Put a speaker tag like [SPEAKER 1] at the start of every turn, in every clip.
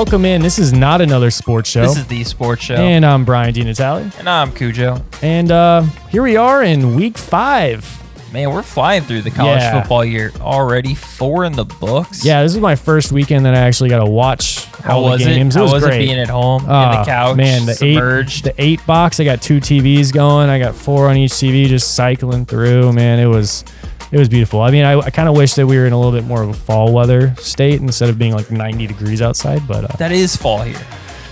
[SPEAKER 1] welcome in. This is not another sports show.
[SPEAKER 2] This is the sports show.
[SPEAKER 1] And I'm Brian DiNatale.
[SPEAKER 2] And I'm Cujo.
[SPEAKER 1] And here we are in week 5.
[SPEAKER 2] Man, we're flying through the college football year already. 4 in the books.
[SPEAKER 1] Yeah, this is my first weekend that I actually got to watch all the games.
[SPEAKER 2] How
[SPEAKER 1] it was
[SPEAKER 2] was
[SPEAKER 1] great.
[SPEAKER 2] it being at home in the couch,
[SPEAKER 1] man,
[SPEAKER 2] submerged?
[SPEAKER 1] The 8 box, I got 2 TVs going. I got 4 on each TV just cycling through. Man, it was beautiful. I mean, I kind of wish that we were in a little bit more of a fall weather state instead of being like 90 degrees outside. But
[SPEAKER 2] that is fall here.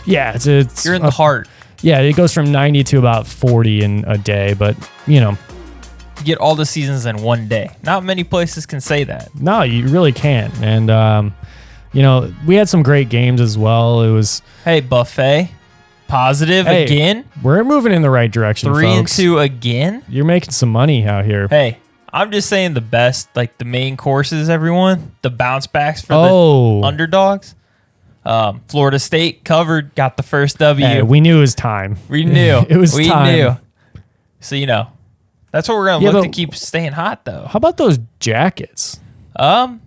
[SPEAKER 1] Yeah, it's
[SPEAKER 2] you're in the heart.
[SPEAKER 1] Yeah, it goes from 90 to about 40 in a day. But you
[SPEAKER 2] get all the seasons in one day. Not many places can say that.
[SPEAKER 1] No, you really can't. And we had some great games as well. It was
[SPEAKER 2] buffet. Positive again.
[SPEAKER 1] We're moving in the right direction.
[SPEAKER 2] 3-2 again.
[SPEAKER 1] You're making some money out here.
[SPEAKER 2] Hey, I'm just saying the best, like the main courses, everyone, the bounce backs for the underdogs. Florida State covered, got the first W.
[SPEAKER 1] Hey, we knew it was time.
[SPEAKER 2] We knew.
[SPEAKER 1] It was time.
[SPEAKER 2] We knew. So, that's what we're going to look to keep staying hot, though.
[SPEAKER 1] How about those jackets?
[SPEAKER 2] The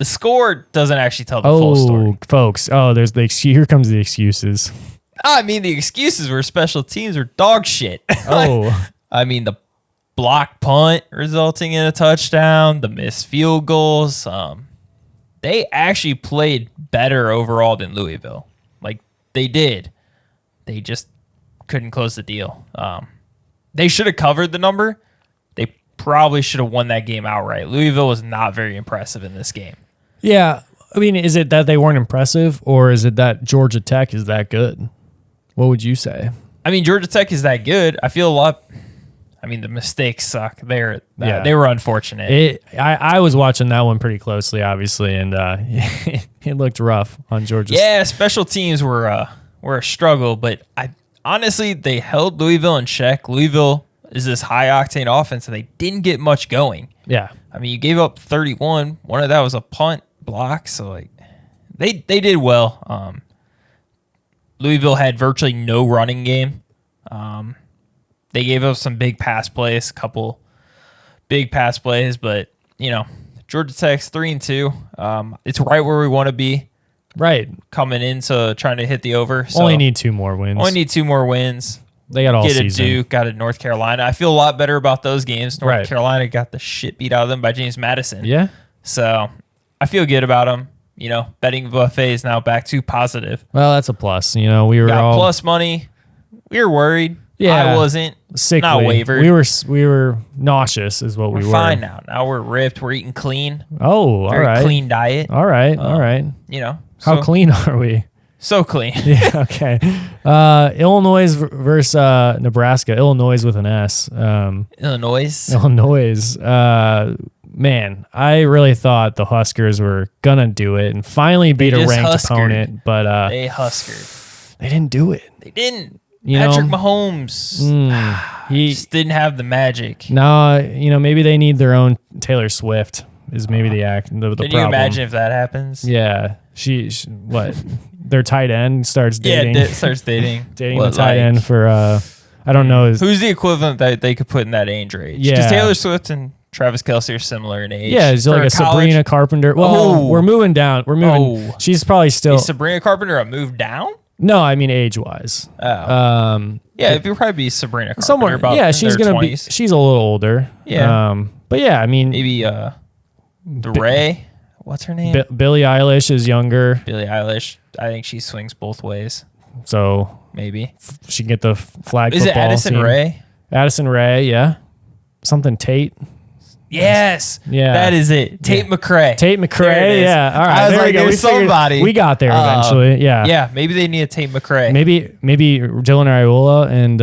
[SPEAKER 2] score doesn't actually tell the full story.
[SPEAKER 1] Folks. There's here comes the excuses.
[SPEAKER 2] I mean, the excuses were special teams are dog shit. I mean, the block punt resulting in a touchdown, the missed field goals. They actually played better overall than Louisville. Like, they did. They just couldn't close the deal. They should have covered the number. They probably should have won that game outright. Louisville was not very impressive in this game.
[SPEAKER 1] Yeah. I mean, is it that they weren't impressive, or is it that Georgia Tech is that good? What would you say?
[SPEAKER 2] I mean, Georgia Tech is that good. I feel a lot... I mean, the mistakes suck. They were unfortunate.
[SPEAKER 1] I was watching that one pretty closely, obviously, and it looked rough on Georgia.
[SPEAKER 2] Yeah, special teams were a struggle, but honestly, they held Louisville in check. Louisville is this high-octane offense, and they didn't get much going.
[SPEAKER 1] Yeah.
[SPEAKER 2] I mean, you gave up 31. One of that was a punt block, so they did well. Louisville had virtually no running game. They gave up some big pass plays, a couple big pass plays, but Georgia Tech's 3-2. It's right where we want to be.
[SPEAKER 1] Right.
[SPEAKER 2] Coming into trying to hit the over. So
[SPEAKER 1] only need 2 more wins.
[SPEAKER 2] They
[SPEAKER 1] got all
[SPEAKER 2] season.
[SPEAKER 1] Get a
[SPEAKER 2] Duke, got a North Carolina. I feel a lot better about those games. North Carolina got the shit beat out of them by James Madison.
[SPEAKER 1] Yeah.
[SPEAKER 2] So I feel good about them. Betting buffet is now back to positive.
[SPEAKER 1] Well, that's a plus. We were all
[SPEAKER 2] plus money. We were worried.
[SPEAKER 1] Yeah.
[SPEAKER 2] I wasn't.
[SPEAKER 1] Sickly.
[SPEAKER 2] Not wavered.
[SPEAKER 1] We were nauseous is what we were.
[SPEAKER 2] We're fine now. Now we're ripped. We're eating clean.
[SPEAKER 1] Oh, all right.
[SPEAKER 2] Clean diet.
[SPEAKER 1] All right. All right. How clean are we?
[SPEAKER 2] So clean.
[SPEAKER 1] Yeah. Okay. Illinois versus Nebraska. Illinois with an S.
[SPEAKER 2] Illinois.
[SPEAKER 1] Man, I really thought the Huskers were gonna do it and finally beat a ranked opponent, but
[SPEAKER 2] they huskered.
[SPEAKER 1] They didn't do it.
[SPEAKER 2] They didn't. Patrick Mahomes, he just didn't have the magic.
[SPEAKER 1] No, maybe they need their own Taylor Swift. Is maybe the problem.
[SPEAKER 2] Can you imagine if that happens?
[SPEAKER 1] Yeah, she what? Their tight end starts dating.
[SPEAKER 2] Yeah, starts dating
[SPEAKER 1] the tight end for I don't know.
[SPEAKER 2] Who's the equivalent that they could put in that age range?
[SPEAKER 1] Yeah,
[SPEAKER 2] because Taylor Swift and Travis Kelce are similar in age.
[SPEAKER 1] Yeah, it's like a Sabrina Carpenter. Well, we're moving down. We're moving. She's probably still.
[SPEAKER 2] Is Sabrina Carpenter a move down?
[SPEAKER 1] No, I mean age-wise.
[SPEAKER 2] Yeah, it'd probably be Sabrina Carpenter.
[SPEAKER 1] Somewhere,
[SPEAKER 2] about
[SPEAKER 1] she's gonna
[SPEAKER 2] 20s.
[SPEAKER 1] be. She's a little older.
[SPEAKER 2] Yeah,
[SPEAKER 1] but yeah, I mean,
[SPEAKER 2] maybe the Ray. What's her name?
[SPEAKER 1] Billie Eilish is younger.
[SPEAKER 2] Billie Eilish. I think she swings both ways.
[SPEAKER 1] So
[SPEAKER 2] maybe
[SPEAKER 1] she can get the flag.
[SPEAKER 2] Is it Addison Rae?
[SPEAKER 1] Addison Rae, yeah. Something Tate.
[SPEAKER 2] Yes.
[SPEAKER 1] Yeah.
[SPEAKER 2] That is it. Tate McRae.
[SPEAKER 1] Tate McRae. Yeah. All right.
[SPEAKER 2] I was like, there's somebody.
[SPEAKER 1] We got there eventually. Yeah.
[SPEAKER 2] Yeah. Maybe they need a Tate McRae.
[SPEAKER 1] Maybe Dylan Raiola and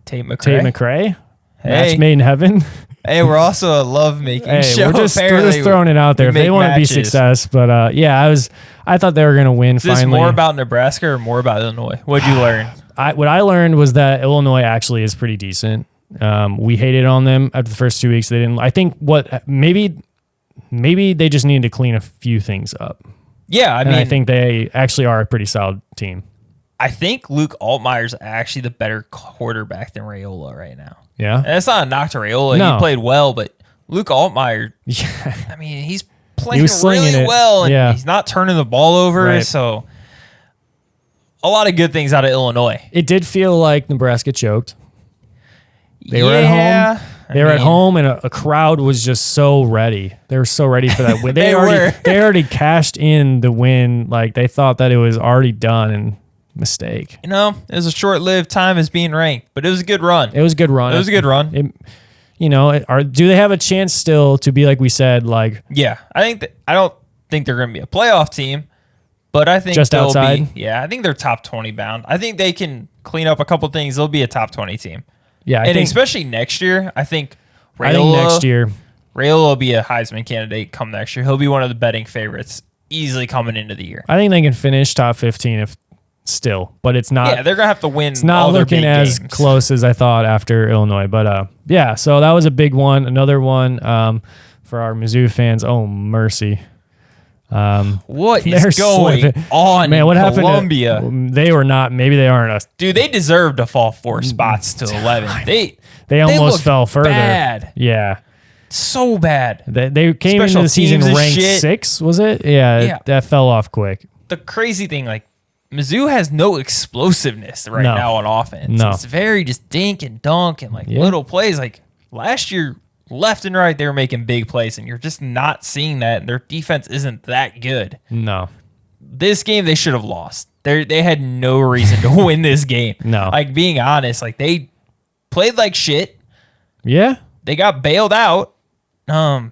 [SPEAKER 2] Tate McRae.
[SPEAKER 1] Tate McRae.
[SPEAKER 2] Hey.
[SPEAKER 1] Match made in heaven.
[SPEAKER 2] Hey, we're also a love-making show.
[SPEAKER 1] We're just throwing it out there. If they want to be success. But I thought they were going to win finally.
[SPEAKER 2] Is this more about Nebraska or more about Illinois? What'd you learn?
[SPEAKER 1] What I learned was that Illinois actually is pretty decent. We hated on them after the first 2 weeks. They didn't. I think maybe they just needed to clean a few things up.
[SPEAKER 2] Yeah, I
[SPEAKER 1] think they actually are a pretty solid team.
[SPEAKER 2] I think Luke Altmaier's actually the better quarterback than Raiola right now.
[SPEAKER 1] Yeah,
[SPEAKER 2] and that's not a knock to Raiola.
[SPEAKER 1] No.
[SPEAKER 2] He played well, but Luke Altmaier.
[SPEAKER 1] Yeah,
[SPEAKER 2] I mean, he's playing
[SPEAKER 1] slinging
[SPEAKER 2] really
[SPEAKER 1] it.
[SPEAKER 2] well, and
[SPEAKER 1] Yeah.
[SPEAKER 2] he's not turning the ball over.
[SPEAKER 1] Right.
[SPEAKER 2] So a lot of good things out of Illinois.
[SPEAKER 1] It did feel like Nebraska choked. They were at home. They were at home, and a crowd was just so ready. They were so ready for that win. They already cashed in the win. Like, they thought that it was already done, and mistake.
[SPEAKER 2] You know, it was a short-lived time as being ranked, but it was a good run.
[SPEAKER 1] It was a good run.
[SPEAKER 2] It was a good run.
[SPEAKER 1] Do they have a chance still to be, like we said, like...
[SPEAKER 2] Yeah, I don't think they're going to be a playoff team, but I think
[SPEAKER 1] just
[SPEAKER 2] they'll
[SPEAKER 1] outside?
[SPEAKER 2] I think they're top 20 bound. I think they can clean up a couple things. They'll be a top 20 team.
[SPEAKER 1] Yeah,
[SPEAKER 2] especially next year, I think
[SPEAKER 1] next year
[SPEAKER 2] Rayola will be a Heisman candidate come next year. He'll be one of the betting favorites easily coming into the year.
[SPEAKER 1] I think they can finish top 15 but it's not.
[SPEAKER 2] Yeah, they're gonna have to win.
[SPEAKER 1] It's not
[SPEAKER 2] all
[SPEAKER 1] looking
[SPEAKER 2] their big
[SPEAKER 1] as
[SPEAKER 2] games.
[SPEAKER 1] close as I thought after Illinois, but yeah. So that was a big one. Another one for our Mizzou fans. Oh mercy.
[SPEAKER 2] What is going on,
[SPEAKER 1] man? What
[SPEAKER 2] Columbia?
[SPEAKER 1] happened? They were not. Maybe they aren't.
[SPEAKER 2] Dude, they deserved to fall 4 spots to 11.
[SPEAKER 1] They almost
[SPEAKER 2] looked
[SPEAKER 1] fell further.
[SPEAKER 2] Bad.
[SPEAKER 1] Yeah.
[SPEAKER 2] So bad.
[SPEAKER 1] They came
[SPEAKER 2] Special
[SPEAKER 1] into the season
[SPEAKER 2] teams and
[SPEAKER 1] ranked
[SPEAKER 2] shit.
[SPEAKER 1] 6, was it? Yeah, that fell off quick.
[SPEAKER 2] The crazy thing, like, Mizzou has no explosiveness right now on offense.
[SPEAKER 1] No.
[SPEAKER 2] It's very just dink and dunk and like little plays. Like last year, left and right, they were making big plays, and you're just not seeing that. And their defense isn't that good.
[SPEAKER 1] No.
[SPEAKER 2] This game, they should have lost. They had no reason to win this game.
[SPEAKER 1] No.
[SPEAKER 2] Like, being honest, like, they played like shit.
[SPEAKER 1] Yeah.
[SPEAKER 2] They got bailed out. It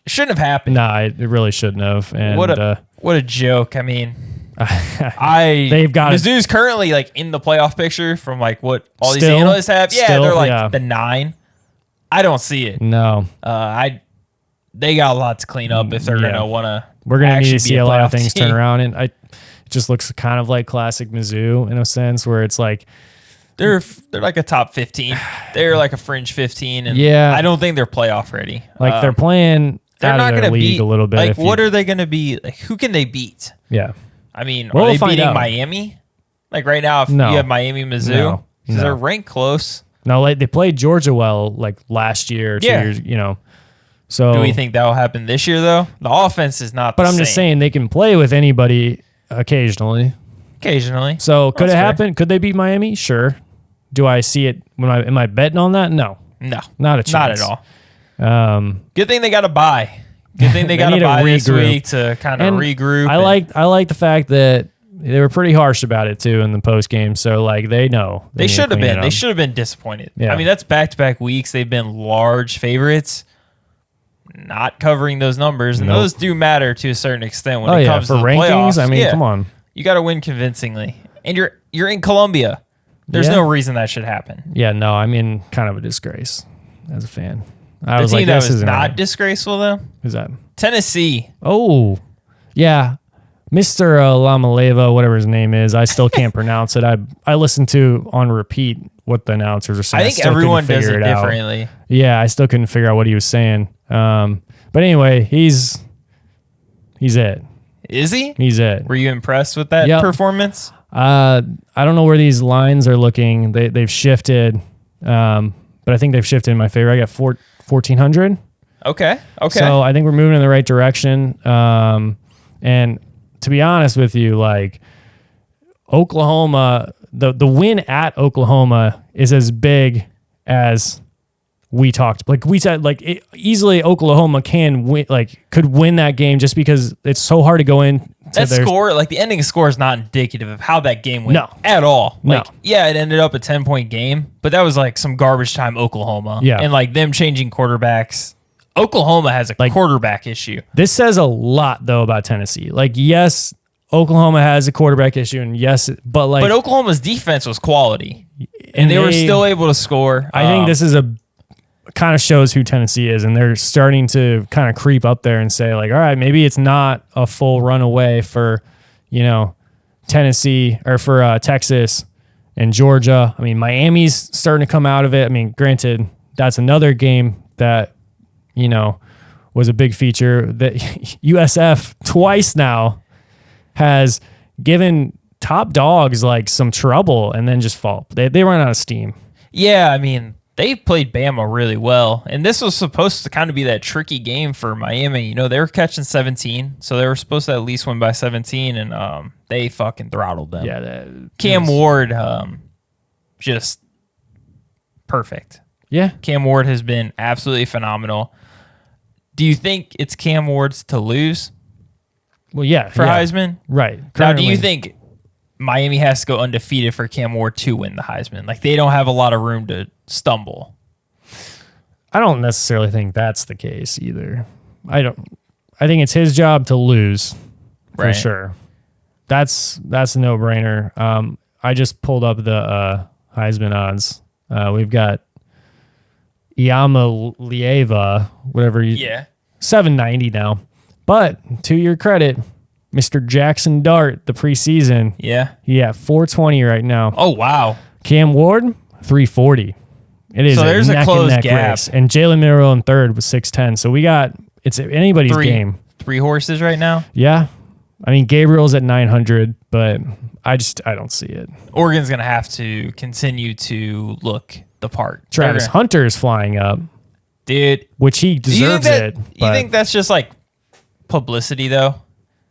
[SPEAKER 2] shouldn't have happened.
[SPEAKER 1] Nah, it really shouldn't have. And
[SPEAKER 2] what a joke. I mean,
[SPEAKER 1] they've got
[SPEAKER 2] Mizzou's currently like in the playoff picture from like what all these
[SPEAKER 1] Still?
[SPEAKER 2] analysts have. Yeah,
[SPEAKER 1] Still?
[SPEAKER 2] they're like
[SPEAKER 1] Yeah.
[SPEAKER 2] the 9. I don't see it.
[SPEAKER 1] No.
[SPEAKER 2] They got a lot to clean up if they're gonna want to.
[SPEAKER 1] We're gonna need to see a lot of things turn around, and it just looks kind of like classic Mizzou in a sense, where it's like
[SPEAKER 2] they're like a top 15. They're like a fringe 15, and I don't think they're playoff ready.
[SPEAKER 1] Like they're playing.
[SPEAKER 2] They're not going to beat
[SPEAKER 1] a little bit.
[SPEAKER 2] Like, what are they going to be? Like, who can they beat?
[SPEAKER 1] Yeah.
[SPEAKER 2] I mean, are they beating Miami? Like right now, if you have Miami, Mizzou, they're ranked close.
[SPEAKER 1] No, like they played Georgia well, like last year, 2 years. So
[SPEAKER 2] do we think that will happen this year though? The offense is not.
[SPEAKER 1] But I'm just saying they can play with anybody occasionally.
[SPEAKER 2] Occasionally.
[SPEAKER 1] So could it happen? Could they beat Miami? Sure. Do I see it? Am I betting on that? No.
[SPEAKER 2] No.
[SPEAKER 1] Not a chance.
[SPEAKER 2] Not at all. Good thing they got to buy. Good thing they got to buy this week to kind of regroup.
[SPEAKER 1] I like the fact that they were pretty harsh about it too in the post game. So like they know
[SPEAKER 2] they should have been. They should have been disappointed.
[SPEAKER 1] Yeah.
[SPEAKER 2] I mean, that's back-to-back weeks. They've been large favorites, not covering those numbers, and those do matter to a certain extent when it comes to the
[SPEAKER 1] rankings.
[SPEAKER 2] playoffs.
[SPEAKER 1] I mean, come on,
[SPEAKER 2] you got to win convincingly, and you're in Columbia. There's no reason that should happen.
[SPEAKER 1] Yeah, no, I mean, kind of a disgrace as a fan.
[SPEAKER 2] The team that was not disgraceful though.
[SPEAKER 1] Who's that?
[SPEAKER 2] Tennessee.
[SPEAKER 1] Oh, yeah. Mr. Lamaleva, whatever his name is, I still can't pronounce it. I listened to on repeat what the announcers are saying.
[SPEAKER 2] I think everyone does it differently.
[SPEAKER 1] Yeah, I still couldn't figure out what he was saying. But anyway, he's it.
[SPEAKER 2] Is he?
[SPEAKER 1] He's it.
[SPEAKER 2] Were you impressed with that performance?
[SPEAKER 1] I don't know where these lines are looking. They've shifted, but I think they've shifted in my favor. I got 1,400.
[SPEAKER 2] Okay.
[SPEAKER 1] So I think we're moving in the right direction. And to be honest with you, like Oklahoma, the win at Oklahoma is as big as we talked. Like we said, like easily Oklahoma can win, like could win that game just because it's so hard to go in.
[SPEAKER 2] That score, like the ending score, is not indicative of how that game went at all. Like, yeah, it ended up a 10-point game, but that was like some garbage time Oklahoma.
[SPEAKER 1] Yeah.
[SPEAKER 2] And like them changing quarterbacks. Oklahoma has a quarterback issue.
[SPEAKER 1] This says a lot though about Tennessee. Like, yes, Oklahoma has a quarterback issue, and yes, but
[SPEAKER 2] Oklahoma's defense was quality, and they were still able to score.
[SPEAKER 1] I think this is kind of shows who Tennessee is, and they're starting to kind of creep up there and say like, all right, maybe it's not a full runaway for, Tennessee or for Texas and Georgia. I mean, Miami's starting to come out of it. I mean, granted, that's another game that, was a big feature that USF twice now has given top dogs like some trouble and then just fall. They run out of steam.
[SPEAKER 2] Yeah, I mean, they played Bama really well. And this was supposed to kind of be that tricky game for Miami. You know, they were catching 17, so they were supposed to at least win by 17, and they fucking throttled them.
[SPEAKER 1] Yeah.
[SPEAKER 2] Cam Ward, just perfect.
[SPEAKER 1] Yeah.
[SPEAKER 2] Cam Ward has been absolutely phenomenal. Do you think it's Cam Ward's to lose?
[SPEAKER 1] Well, yeah.
[SPEAKER 2] For Heisman?
[SPEAKER 1] Right.
[SPEAKER 2] Now, do you think Miami has to go undefeated for Cam Ward to win the Heisman? Like, they don't have a lot of room to stumble.
[SPEAKER 1] I don't necessarily think that's the case either. I think it's his job to lose for sure. That's a no-brainer. I just pulled up the Heisman odds. We've got Lieva, whatever. 790 now. But to your credit, Mr. Jackson Dart, the preseason.
[SPEAKER 2] Yeah.
[SPEAKER 1] He at 420 right now.
[SPEAKER 2] Oh, wow.
[SPEAKER 1] Cam Ward, 340. It is
[SPEAKER 2] so there's a close gap.
[SPEAKER 1] Race. And Jalen Milroe in third with 610. So it's anybody's game.
[SPEAKER 2] 3 horses right now?
[SPEAKER 1] Yeah. I mean, Gabriel's at 900, but I don't see it.
[SPEAKER 2] Oregon's going to have to continue to look the part.
[SPEAKER 1] Travis Hunter's flying up.
[SPEAKER 2] Dude.
[SPEAKER 1] Which he deserves it.
[SPEAKER 2] You think that's just like publicity, though?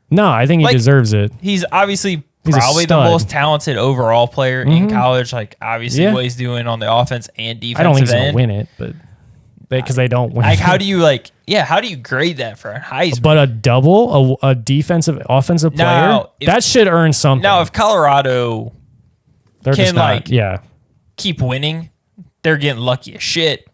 [SPEAKER 1] No, I think he deserves it.
[SPEAKER 2] He's obviously probably the most talented overall player in college. Like, obviously, what he's doing on the offense and defensive
[SPEAKER 1] I don't think he's
[SPEAKER 2] end.
[SPEAKER 1] going to win it, but because they don't win.
[SPEAKER 2] Like, how do you grade that for a Heisman?
[SPEAKER 1] But a defensive, offensive player, that should earn something.
[SPEAKER 2] Now, if Colorado keep winning, they're getting lucky as shit.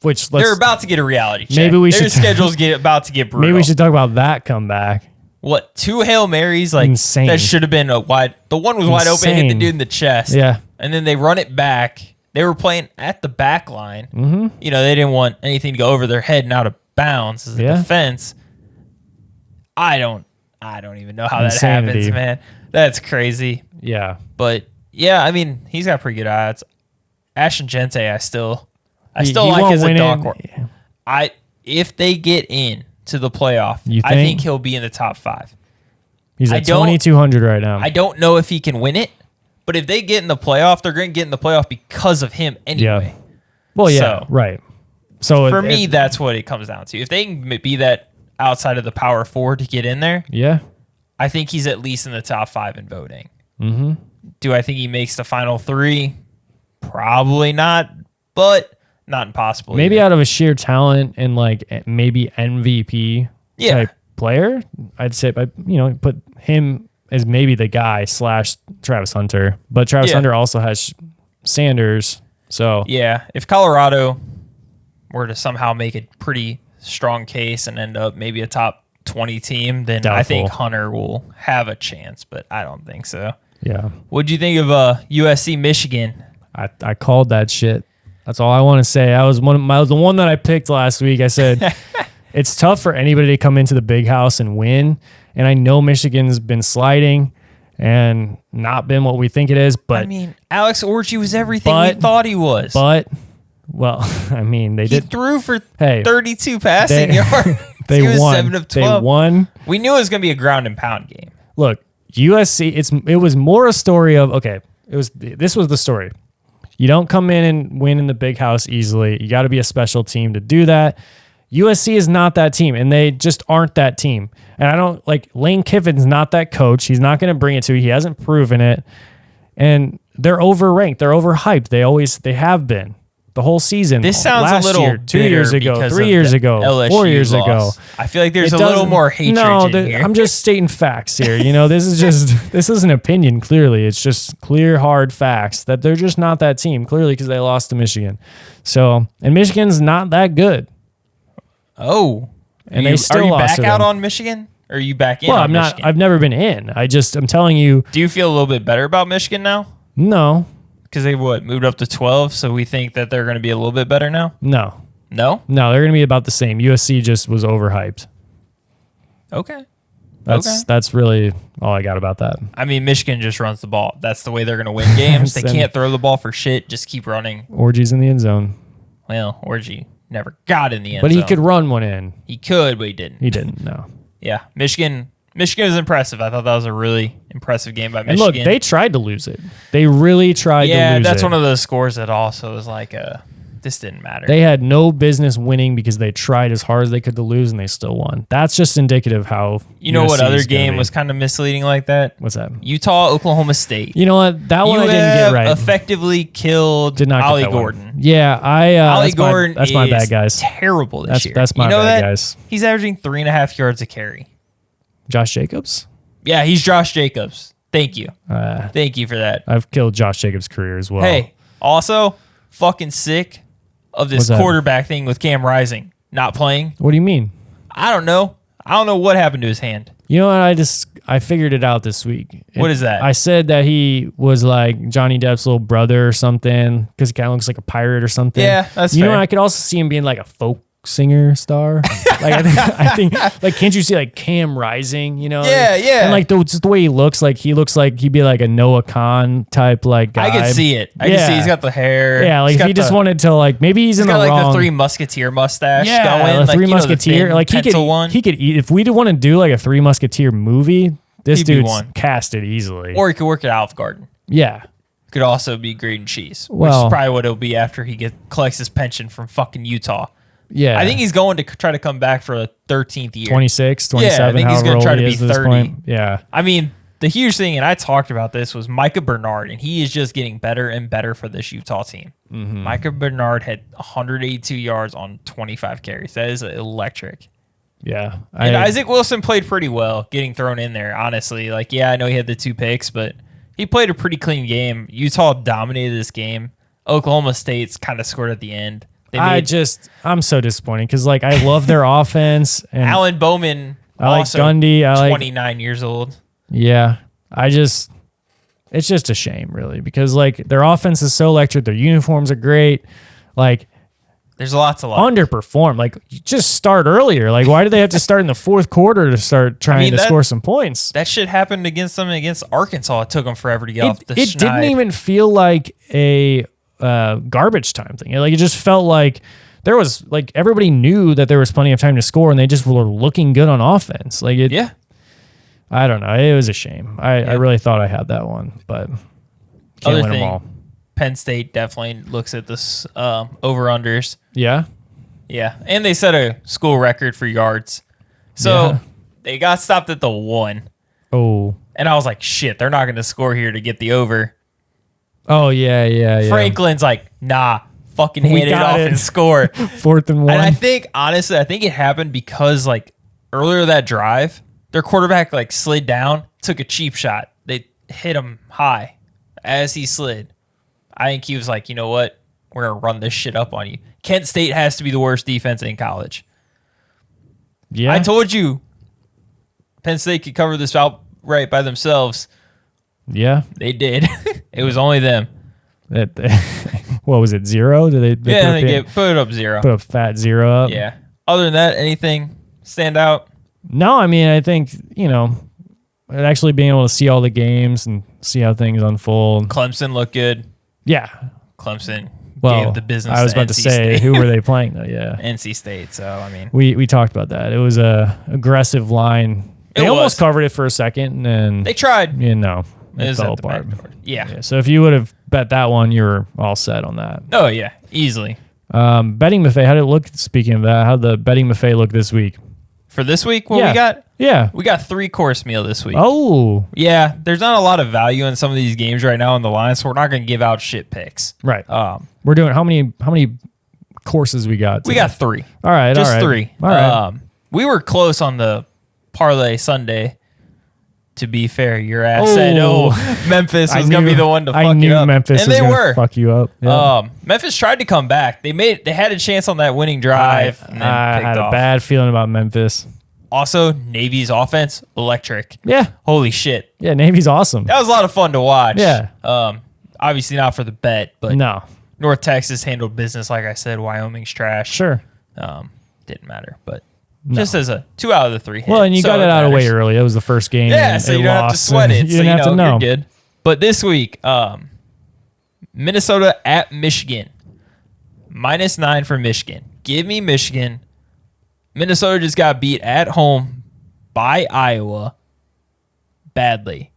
[SPEAKER 2] They're about to get a reality check.
[SPEAKER 1] Maybe
[SPEAKER 2] their schedule's about to get brutal.
[SPEAKER 1] Maybe we should talk about that comeback.
[SPEAKER 2] What, 2 Hail Marys? Like,
[SPEAKER 1] insane.
[SPEAKER 2] That should have been a wide. The one was wide open, hit the dude in the chest.
[SPEAKER 1] Yeah.
[SPEAKER 2] And then they run it back. They were playing at the back line.
[SPEAKER 1] Mm-hmm.
[SPEAKER 2] You know, they didn't want anything to go over their head and out of bounds as a defense. I don't even know how that happens, man. That's crazy.
[SPEAKER 1] Yeah.
[SPEAKER 2] But yeah, I mean, he's got pretty good odds. Ashton Gente, I still like as a dog horse. If they get in to the playoff, I think he'll be in the top 5.
[SPEAKER 1] He's at 2,200 right now.
[SPEAKER 2] I don't know if he can win it, but if they get in the playoff, they're going to get in the playoff because of him anyway.
[SPEAKER 1] Yeah. Well, yeah, right. So
[SPEAKER 2] for me, that's what it comes down to. If they can be that outside of the power 4 to get in there, I think he's at least in the top 5 in voting.
[SPEAKER 1] Mm-hmm.
[SPEAKER 2] Do I think he makes the final 3? Probably not, but not impossible.
[SPEAKER 1] Maybe out of a sheer talent and like maybe MVP type player, I'd say, put him as maybe the guy / Travis Hunter. But Travis Hunter also has Sanders. So
[SPEAKER 2] yeah, if Colorado were to somehow make a pretty strong case and end up maybe a top 20 team, then I think Hunter will have a chance, but I don't think so.
[SPEAKER 1] Yeah.
[SPEAKER 2] What'd you think of USC Michigan?
[SPEAKER 1] I called that shit. That's all I want to say. I was the one that I picked last week. I said it's tough for anybody to come into the big house and win. And I know Michigan's been sliding and not been what we think it is. But
[SPEAKER 2] I mean, Alex Orji was everything we thought he was.
[SPEAKER 1] But well, I mean, he
[SPEAKER 2] threw for 32 passing yards.
[SPEAKER 1] They
[SPEAKER 2] was
[SPEAKER 1] won.
[SPEAKER 2] 7 of 12.
[SPEAKER 1] They won.
[SPEAKER 2] We knew it was going to be a ground and pound game.
[SPEAKER 1] Look, USC. It was more a story of this was the story. You don't come in and win in the big house easily. You got to be a special team to do that. USC is not that team, and they just aren't that team. And I don't Lane Kiffin's not that coach. He's not going to bring it to you. He hasn't proven it. And they're overranked. They're overhyped. They have been the whole season.
[SPEAKER 2] This sounds
[SPEAKER 1] last
[SPEAKER 2] a little
[SPEAKER 1] year, 2 years ago, 3 years ago,
[SPEAKER 2] LSU
[SPEAKER 1] 4 years
[SPEAKER 2] loss.
[SPEAKER 1] ago.
[SPEAKER 2] I feel like there's a little more hatred in here.
[SPEAKER 1] I'm just stating facts here. This is an opinion. Clearly, it's just clear, hard facts that they're just not that team. Clearly, because they lost to Michigan. So, and Michigan's not that good.
[SPEAKER 2] Oh,
[SPEAKER 1] and they still lost.
[SPEAKER 2] Are you back
[SPEAKER 1] to
[SPEAKER 2] out
[SPEAKER 1] them.
[SPEAKER 2] on Michigan? Or are you back in?
[SPEAKER 1] Well,
[SPEAKER 2] on
[SPEAKER 1] I'm not.
[SPEAKER 2] Michigan?
[SPEAKER 1] I've never been in. I'm telling you.
[SPEAKER 2] Do you feel a little bit better about Michigan now?
[SPEAKER 1] No.
[SPEAKER 2] Because they moved up to 12, so we think that they're going to be a little bit better now?
[SPEAKER 1] No,
[SPEAKER 2] they're
[SPEAKER 1] going to be about the same. USC just was overhyped.
[SPEAKER 2] Okay.
[SPEAKER 1] That's really all I got about that.
[SPEAKER 2] I mean, Michigan just runs the ball. That's the way they're going to win games. They can't throw the ball for shit. Just keep running.
[SPEAKER 1] Orgy's in the end zone.
[SPEAKER 2] Well, Orgy never got in the end
[SPEAKER 1] zone. But he
[SPEAKER 2] zone.
[SPEAKER 1] could run one in.
[SPEAKER 2] He could, but he didn't.
[SPEAKER 1] He didn't, no.
[SPEAKER 2] Yeah, Michigan was impressive. I thought that was a really impressive game by Michigan.
[SPEAKER 1] And look, they tried to lose it. They really tried to lose it.
[SPEAKER 2] Yeah, that's one of those scores that also is like this didn't matter.
[SPEAKER 1] They had no business winning because they tried as hard as they could to lose and they still won. That's just indicative of how
[SPEAKER 2] you know
[SPEAKER 1] USC
[SPEAKER 2] what other
[SPEAKER 1] is gonna
[SPEAKER 2] game
[SPEAKER 1] be.
[SPEAKER 2] was kind of misleading like that?
[SPEAKER 1] What's that?
[SPEAKER 2] Utah, Oklahoma State.
[SPEAKER 1] You know what? That one I didn't get right.
[SPEAKER 2] Effectively killed
[SPEAKER 1] Did not get
[SPEAKER 2] Ollie
[SPEAKER 1] that one.
[SPEAKER 2] Gordon.
[SPEAKER 1] Yeah,
[SPEAKER 2] Ollie Gordon
[SPEAKER 1] that's my bad, guys.
[SPEAKER 2] Terrible this year.
[SPEAKER 1] That's my bad, guys.
[SPEAKER 2] He's averaging 3.5 yards a carry.
[SPEAKER 1] Josh Jacobs?
[SPEAKER 2] Yeah, he's Josh Jacobs. Thank you. Thank you for that.
[SPEAKER 1] I've killed Josh Jacobs' career as well.
[SPEAKER 2] Hey, also fucking sick of this quarterback thing with Cam Rising not playing.
[SPEAKER 1] What do you mean?
[SPEAKER 2] I don't know. I don't know what happened to his hand.
[SPEAKER 1] You know what? I figured it out this week.
[SPEAKER 2] What is that?
[SPEAKER 1] I said that he was like Johnny Depp's little brother or something because he kind of looks like a pirate or something.
[SPEAKER 2] Yeah, that's
[SPEAKER 1] You
[SPEAKER 2] fair.
[SPEAKER 1] know, I could also see him being like a folk singer star. Like I think like can't you see like Cam Rising? You know?
[SPEAKER 2] Yeah, yeah.
[SPEAKER 1] And like just the way he looks like he'd be like a Noah Khan type like guy.
[SPEAKER 2] I can see it. I can see he's got the hair.
[SPEAKER 1] Yeah, like if he just wanted to like maybe he's in the
[SPEAKER 2] got like
[SPEAKER 1] wrong.
[SPEAKER 2] the Three Musketeer mustache
[SPEAKER 1] Yeah,
[SPEAKER 2] going.
[SPEAKER 1] the Three Musketeer. Like he could eat if we want to do like a Three Musketeer movie. This
[SPEAKER 2] He'd be
[SPEAKER 1] dude's
[SPEAKER 2] one.
[SPEAKER 1] casted easily.
[SPEAKER 2] Or he could work at Olive Garden.
[SPEAKER 1] Yeah.
[SPEAKER 2] Could also be green cheese, which
[SPEAKER 1] Well-
[SPEAKER 2] is probably what it'll be after he collects his pension from fucking Utah.
[SPEAKER 1] Yeah.
[SPEAKER 2] I think he's going to try to come back for a 13th year.
[SPEAKER 1] 26, 27.
[SPEAKER 2] Yeah, I think he's
[SPEAKER 1] going to
[SPEAKER 2] try to be
[SPEAKER 1] 30. Yeah.
[SPEAKER 2] I mean, the huge thing, and I talked about this, was Micah Bernard, and he is just getting better and better for this Utah team. Micah Bernard had 182 yards on 25 carries. That is electric.
[SPEAKER 1] Yeah.
[SPEAKER 2] And Isaac Wilson played pretty well getting thrown in there, honestly. Like, yeah, I know he had the 2 picks, but he played a pretty clean game. Utah dominated this game. Oklahoma State's kind of scored at the end.
[SPEAKER 1] I'm so disappointed because like I love their offense and
[SPEAKER 2] Alan Bowman,
[SPEAKER 1] I like
[SPEAKER 2] also
[SPEAKER 1] Gundy.
[SPEAKER 2] 29 years old.
[SPEAKER 1] Yeah. It's just a shame really because like their offense is so electric. Their uniforms are great. Like
[SPEAKER 2] there's lots of
[SPEAKER 1] underperform. Like you just start earlier. Like why do they have to start in the fourth quarter to start trying to score some points?
[SPEAKER 2] That shit happened against them against Arkansas. It took them forever to get off the schneid.
[SPEAKER 1] It didn't even feel like a garbage time thing. Like it just felt like there was like everybody knew that there was plenty of time to score and they just were looking good on offense. Like it.
[SPEAKER 2] Yeah.
[SPEAKER 1] I don't know. It was a shame. I really thought I had that one, but can't win them all.
[SPEAKER 2] Penn State definitely looks at this over-unders.
[SPEAKER 1] Yeah?
[SPEAKER 2] Yeah. And they set a school record for yards. So they got stopped at the 1.
[SPEAKER 1] Oh.
[SPEAKER 2] And I was like, shit, they're not going to score here to get the over.
[SPEAKER 1] Oh, yeah.
[SPEAKER 2] Franklin's like, nah, fucking hand it off and score.
[SPEAKER 1] 4th and 1.
[SPEAKER 2] And I think, honestly, it happened because, like, earlier that drive, their quarterback, like, slid down, took a cheap shot. They hit him high as he slid. I think he was like, you know what? We're going to run this shit up on you. Kent State has to be the worst defense in college.
[SPEAKER 1] Yeah.
[SPEAKER 2] I told you Penn State could cover this outright by themselves.
[SPEAKER 1] Yeah.
[SPEAKER 2] They did. It was only them.
[SPEAKER 1] What was it, 0? Did they
[SPEAKER 2] put it up 0.
[SPEAKER 1] Put a fat 0 up?
[SPEAKER 2] Yeah. Other than that, anything stand out?
[SPEAKER 1] No, I mean, I think, actually being able to see all the games and see how things unfold.
[SPEAKER 2] Clemson looked good.
[SPEAKER 1] Yeah.
[SPEAKER 2] Gave the business.
[SPEAKER 1] I was about to say, who were they playing though? Yeah.
[SPEAKER 2] NC State. So, I mean.
[SPEAKER 1] We talked about that. It was a aggressive line. They almost covered it for a second and then.
[SPEAKER 2] They tried.
[SPEAKER 1] It fell apart.
[SPEAKER 2] Yeah.
[SPEAKER 1] So if you would have bet that one, you're all set on that.
[SPEAKER 2] Oh, yeah. Easily.
[SPEAKER 1] Betting buffet, how did it look? Speaking of that, how'd the betting buffet look this week?
[SPEAKER 2] For this week, what we got?
[SPEAKER 1] Yeah.
[SPEAKER 2] We got 3-course meal this week.
[SPEAKER 1] Oh.
[SPEAKER 2] Yeah. There's not a lot of value in some of these games right now on the line, so we're not going to give out shit picks.
[SPEAKER 1] Right. We're doing how many courses we got today?
[SPEAKER 2] We got 3.
[SPEAKER 1] All right.
[SPEAKER 2] Just 3.
[SPEAKER 1] All right.
[SPEAKER 2] We were close on the parlay Sunday. To be fair, your ass said, Memphis was going to be the one to fuck you up.
[SPEAKER 1] I knew Memphis was going to fuck you up.
[SPEAKER 2] Yeah. Memphis tried to come back. They had a chance on that winning drive.
[SPEAKER 1] I had a bad feeling about Memphis.
[SPEAKER 2] Also, Navy's offense, electric.
[SPEAKER 1] Yeah.
[SPEAKER 2] Holy shit.
[SPEAKER 1] Yeah, Navy's awesome.
[SPEAKER 2] That was a lot of fun to watch.
[SPEAKER 1] Yeah.
[SPEAKER 2] Obviously not for the bet, but
[SPEAKER 1] no.
[SPEAKER 2] North Texas handled business. Like I said, Wyoming's trash.
[SPEAKER 1] Sure.
[SPEAKER 2] Didn't matter, but just as a 2 out of the 3 hit.
[SPEAKER 1] Well, and you got it out of the way early. It was the first game.
[SPEAKER 2] Yeah, so you don't have to sweat it.
[SPEAKER 1] You didn't have to know.
[SPEAKER 2] You're good. But this week, Minnesota at Michigan. -9 for Michigan. Give me Michigan. Minnesota just got beat at home by Iowa badly.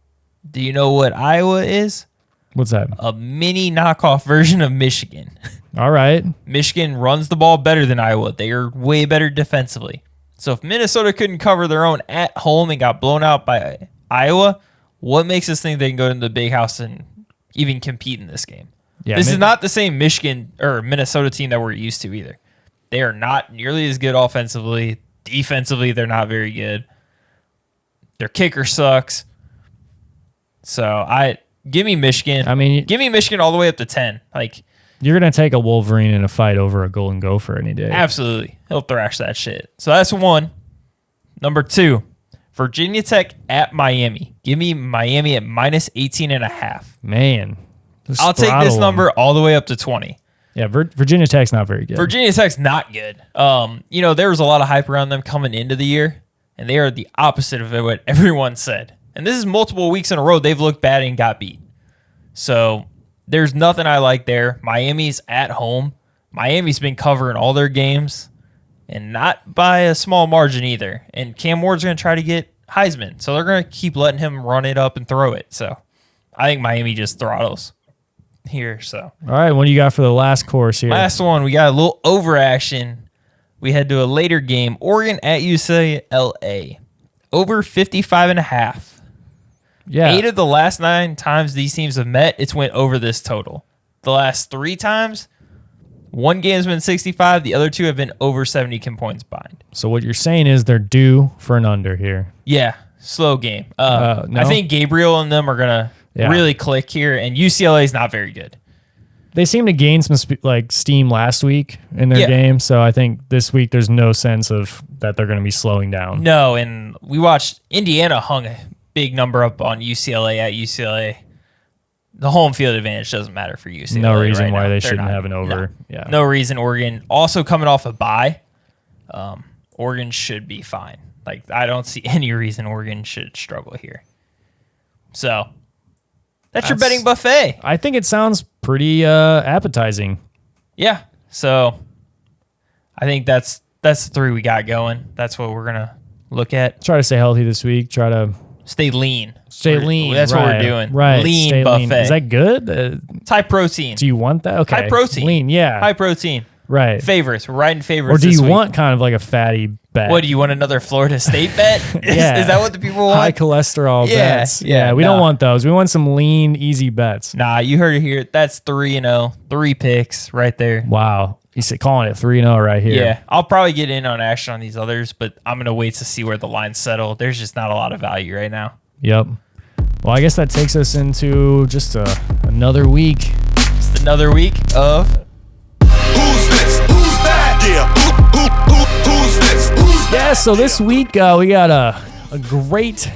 [SPEAKER 2] Do you know what Iowa is?
[SPEAKER 1] What's that?
[SPEAKER 2] A mini knockoff version of Michigan.
[SPEAKER 1] All right.
[SPEAKER 2] Michigan runs the ball better than Iowa. They are way better defensively. So if Minnesota couldn't cover their own at home and got blown out by Iowa, what makes us think they can go to the big house and even compete in this game? Yeah, this is not the same Michigan or Minnesota team that we're used to either. They are not nearly as good offensively. Defensively, they're not very good. Their kicker sucks. So give me Michigan.
[SPEAKER 1] I mean,
[SPEAKER 2] give me Michigan all the way up to 10. Like,
[SPEAKER 1] you're gonna take a Wolverine in a fight over a Golden Gopher any day.
[SPEAKER 2] Absolutely, he'll thrash that shit. So that's one. Number 2, Virginia Tech at Miami. Give me Miami at minus 18.5.
[SPEAKER 1] Man,
[SPEAKER 2] I'll take this number all the way up to 20.
[SPEAKER 1] Yeah, Virginia Tech's not very good.
[SPEAKER 2] Virginia Tech's not good. There was a lot of hype around them coming into the year, and they are the opposite of what everyone said. And this is multiple weeks in a row they've looked bad and got beat. So there's nothing I like there. Miami's at home. Miami's been covering all their games, and not by a small margin either. And Cam Ward's going to try to get Heisman, so they're going to keep letting him run it up and throw it. So I think Miami just throttles here. So
[SPEAKER 1] all right, what do you got for the last course here?
[SPEAKER 2] Last one, we got a little overaction. We head to a later game, Oregon at UCLA. Over 55.5.
[SPEAKER 1] Yeah.
[SPEAKER 2] 8 of the last 9 times these teams have met, it's went over this total. The last 3 times, one game's been 65. The other 2 have been over 70 points behind.
[SPEAKER 1] So what you're saying is they're due for an under here.
[SPEAKER 2] Yeah, slow game.
[SPEAKER 1] No?
[SPEAKER 2] I think Gabriel and them are going to really click here, and UCLA is not very good.
[SPEAKER 1] They seem to gain some steam last week in their game, so I think this week there's no sense of that they're going to be slowing down.
[SPEAKER 2] No, and we watched Indiana hung a big number up on UCLA at UCLA. The home field advantage doesn't matter for UCLA.
[SPEAKER 1] No reason why
[SPEAKER 2] now.
[SPEAKER 1] they shouldn't have an over.
[SPEAKER 2] No reason. Oregon also coming off a bye. Oregon should be fine. Like, I don't see any reason Oregon should struggle here. So that's your betting buffet.
[SPEAKER 1] I think it sounds pretty appetizing.
[SPEAKER 2] Yeah. So I think that's the 3 we got going. That's what we're gonna look at.
[SPEAKER 1] Try to stay healthy this week. Try to
[SPEAKER 2] stay lean.
[SPEAKER 1] Stay lean.
[SPEAKER 2] That's what we're doing.
[SPEAKER 1] Right.
[SPEAKER 2] Lean
[SPEAKER 1] stay
[SPEAKER 2] buffet.
[SPEAKER 1] Lean. Is that good?
[SPEAKER 2] It's high protein.
[SPEAKER 1] Do you want that? Okay.
[SPEAKER 2] High protein.
[SPEAKER 1] Lean, yeah.
[SPEAKER 2] High protein.
[SPEAKER 1] Right.
[SPEAKER 2] Favorites. We're riding favorites.
[SPEAKER 1] Or do you want kind of like a fatty bet?
[SPEAKER 2] What, do you want another Florida State bet? Is that what the people want?
[SPEAKER 1] High cholesterol bets.
[SPEAKER 2] Yeah.
[SPEAKER 1] We don't want those. We want some lean, easy bets.
[SPEAKER 2] Nah, you heard it here. That's 3-0. 3 picks right there.
[SPEAKER 1] Wow. He's calling it 3-0 right here.
[SPEAKER 2] Yeah. I'll probably get in on action on these others, but I'm going to wait to see where the lines settle. There's just not a lot of value right now.
[SPEAKER 1] Yep. Well, I guess that takes us into just another week.
[SPEAKER 2] Just another week of
[SPEAKER 3] Who's this? Who's that? Yeah. Who's this? Who's that?
[SPEAKER 1] Yeah, so this week we got a great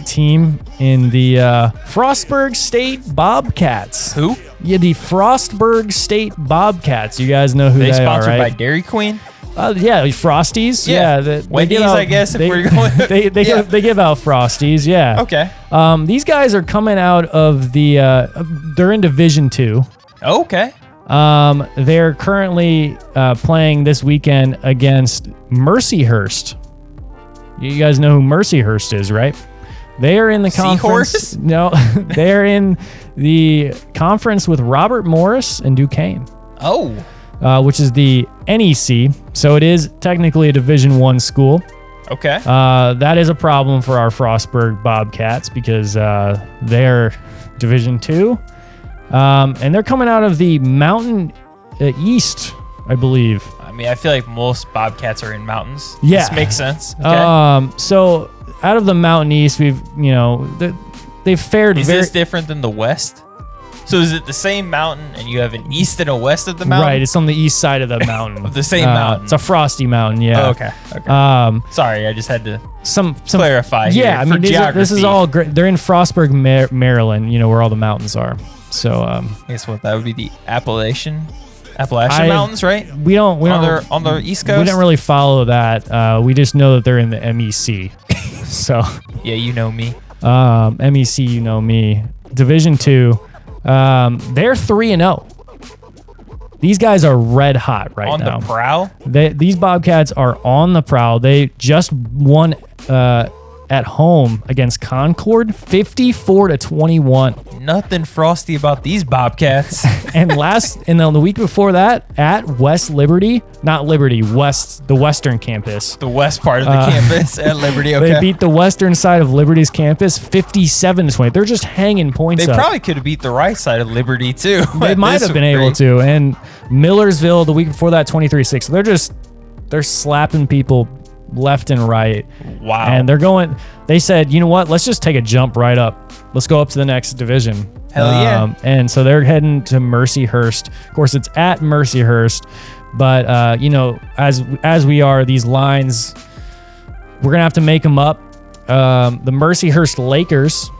[SPEAKER 1] team in the Frostburg State Bobcats.
[SPEAKER 2] who?
[SPEAKER 1] Yeah, the Frostburg State Bobcats. You guys know who they are,
[SPEAKER 2] sponsored
[SPEAKER 1] right?
[SPEAKER 2] by Dairy Queen?
[SPEAKER 1] Yeah, Frosties.
[SPEAKER 2] Yeah. Wendy's, I guess, if we're going.
[SPEAKER 1] They give out Frosties, yeah.
[SPEAKER 2] Okay.
[SPEAKER 1] These guys are coming out of the they're in Division 2.
[SPEAKER 2] Okay.
[SPEAKER 1] They're currently playing this weekend against Mercyhurst. You guys know who Mercyhurst is, right? They are in the conference.
[SPEAKER 2] Seahorse?
[SPEAKER 1] No, they're in the conference with Robert Morris and Duquesne.
[SPEAKER 2] Oh.
[SPEAKER 1] Which is the NEC. So it is technically a Division 1 school.
[SPEAKER 2] Okay.
[SPEAKER 1] That is a problem for our Frostburg Bobcats because they're Division 2. And they're coming out of the Mountain East, I believe.
[SPEAKER 2] I mean, I feel like most Bobcats are in mountains.
[SPEAKER 1] Yeah.
[SPEAKER 2] This makes sense. Okay.
[SPEAKER 1] So out of the Mountain East, they've fared
[SPEAKER 2] Is
[SPEAKER 1] very...
[SPEAKER 2] this different than the West? So is it the same mountain and you have an east and a west of the mountain?
[SPEAKER 1] Right, it's on the east side of the mountain.
[SPEAKER 2] Of the same mountain.
[SPEAKER 1] It's a frosty mountain, yeah.
[SPEAKER 2] Oh, okay. Sorry, I just had to
[SPEAKER 1] some
[SPEAKER 2] clarify here.
[SPEAKER 1] Yeah, I mean, this is all great. They're in Frostburg, Maryland, where all the mountains are. So,
[SPEAKER 2] I guess what that would be the Appalachian Mountains, right?
[SPEAKER 1] We don't
[SPEAKER 2] on the East Coast.
[SPEAKER 1] We don't really follow that. We just know that they're in the MEC. So
[SPEAKER 2] yeah, you know me.
[SPEAKER 1] MEC, you know me. Division 2. They're 3-0. These guys are red hot right now.
[SPEAKER 2] On the prowl?
[SPEAKER 1] These Bobcats are on the prowl. They just won at home against Concord, 54-21.
[SPEAKER 2] Nothing frosty about these Bobcats.
[SPEAKER 1] And then the week before that, at West Liberty, not Liberty, the Western campus.
[SPEAKER 2] The west part of the campus at Liberty. Okay.
[SPEAKER 1] They beat the western side of Liberty's campus 57-20. They're just hanging points
[SPEAKER 2] They
[SPEAKER 1] up.
[SPEAKER 2] probably could have beat the right side of Liberty too.
[SPEAKER 1] They might have been able to. And Millersville the week before that, 23-6. They're slapping people left and right.
[SPEAKER 2] Wow.
[SPEAKER 1] And they said, you know what? Let's just take a jump right up. Let's go up to the next division.
[SPEAKER 2] Hell yeah.
[SPEAKER 1] And so they're heading to Mercyhurst. Of course, it's at Mercyhurst. But, as we are, these lines, we're going to have to make them up. The Mercyhurst Lakers,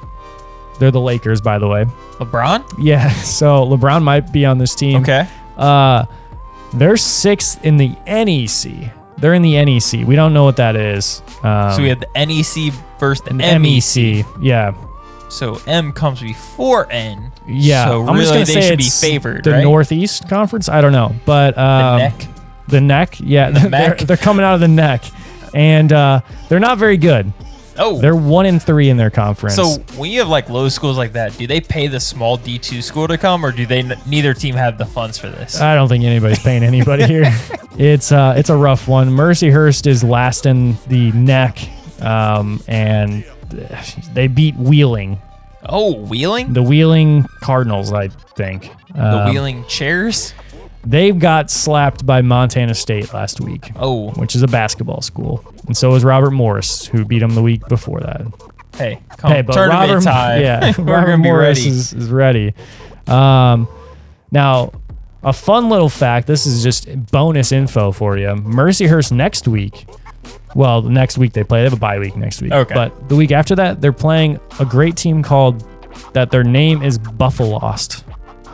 [SPEAKER 1] they're the Lakers, by the way.
[SPEAKER 2] LeBron?
[SPEAKER 1] Yeah, so LeBron might be on this team.
[SPEAKER 2] Okay.
[SPEAKER 1] They're 6th in the NEC. They're in the NEC. We don't know what that is.
[SPEAKER 2] So we have the NEC versus the
[SPEAKER 1] MEC. Yeah.
[SPEAKER 2] So M comes before N.
[SPEAKER 1] Yeah.
[SPEAKER 2] So
[SPEAKER 1] I'm just
[SPEAKER 2] really
[SPEAKER 1] gonna
[SPEAKER 2] they
[SPEAKER 1] say
[SPEAKER 2] should be
[SPEAKER 1] it's
[SPEAKER 2] favored,
[SPEAKER 1] the
[SPEAKER 2] right?
[SPEAKER 1] Northeast Conference. I don't know, but
[SPEAKER 2] The neck.
[SPEAKER 1] Yeah,
[SPEAKER 2] The Mech.
[SPEAKER 1] they're coming out of the neck, and they're not very good.
[SPEAKER 2] Oh.
[SPEAKER 1] They're 1-3 in their conference.
[SPEAKER 2] So when you have like low schools like that, do they pay the small D2 school to come, or do they neither team have the funds for this?
[SPEAKER 1] I don't think anybody's paying anybody here. It's a rough one. Mercyhurst is last in the neck, and they beat Wheeling.
[SPEAKER 2] Oh, Wheeling?
[SPEAKER 1] The Wheeling Cardinals, I think.
[SPEAKER 2] The Wheeling Chairs?
[SPEAKER 1] They got slapped by Montana State last week.
[SPEAKER 2] Oh.
[SPEAKER 1] Which is a basketball school. And so is Robert Morris, who beat them the week before that.
[SPEAKER 2] Hey,
[SPEAKER 1] But
[SPEAKER 2] tournament time.
[SPEAKER 1] Yeah,
[SPEAKER 2] We're
[SPEAKER 1] Robert
[SPEAKER 2] going to be
[SPEAKER 1] Morris
[SPEAKER 2] ready.
[SPEAKER 1] is ready. Now, a fun little fact, this is just bonus info for you. Mercyhurst next week, well, the next week they play. They have a bye week next week.
[SPEAKER 2] Okay.
[SPEAKER 1] But the week after that, they're playing a great team that their name is Buffalost.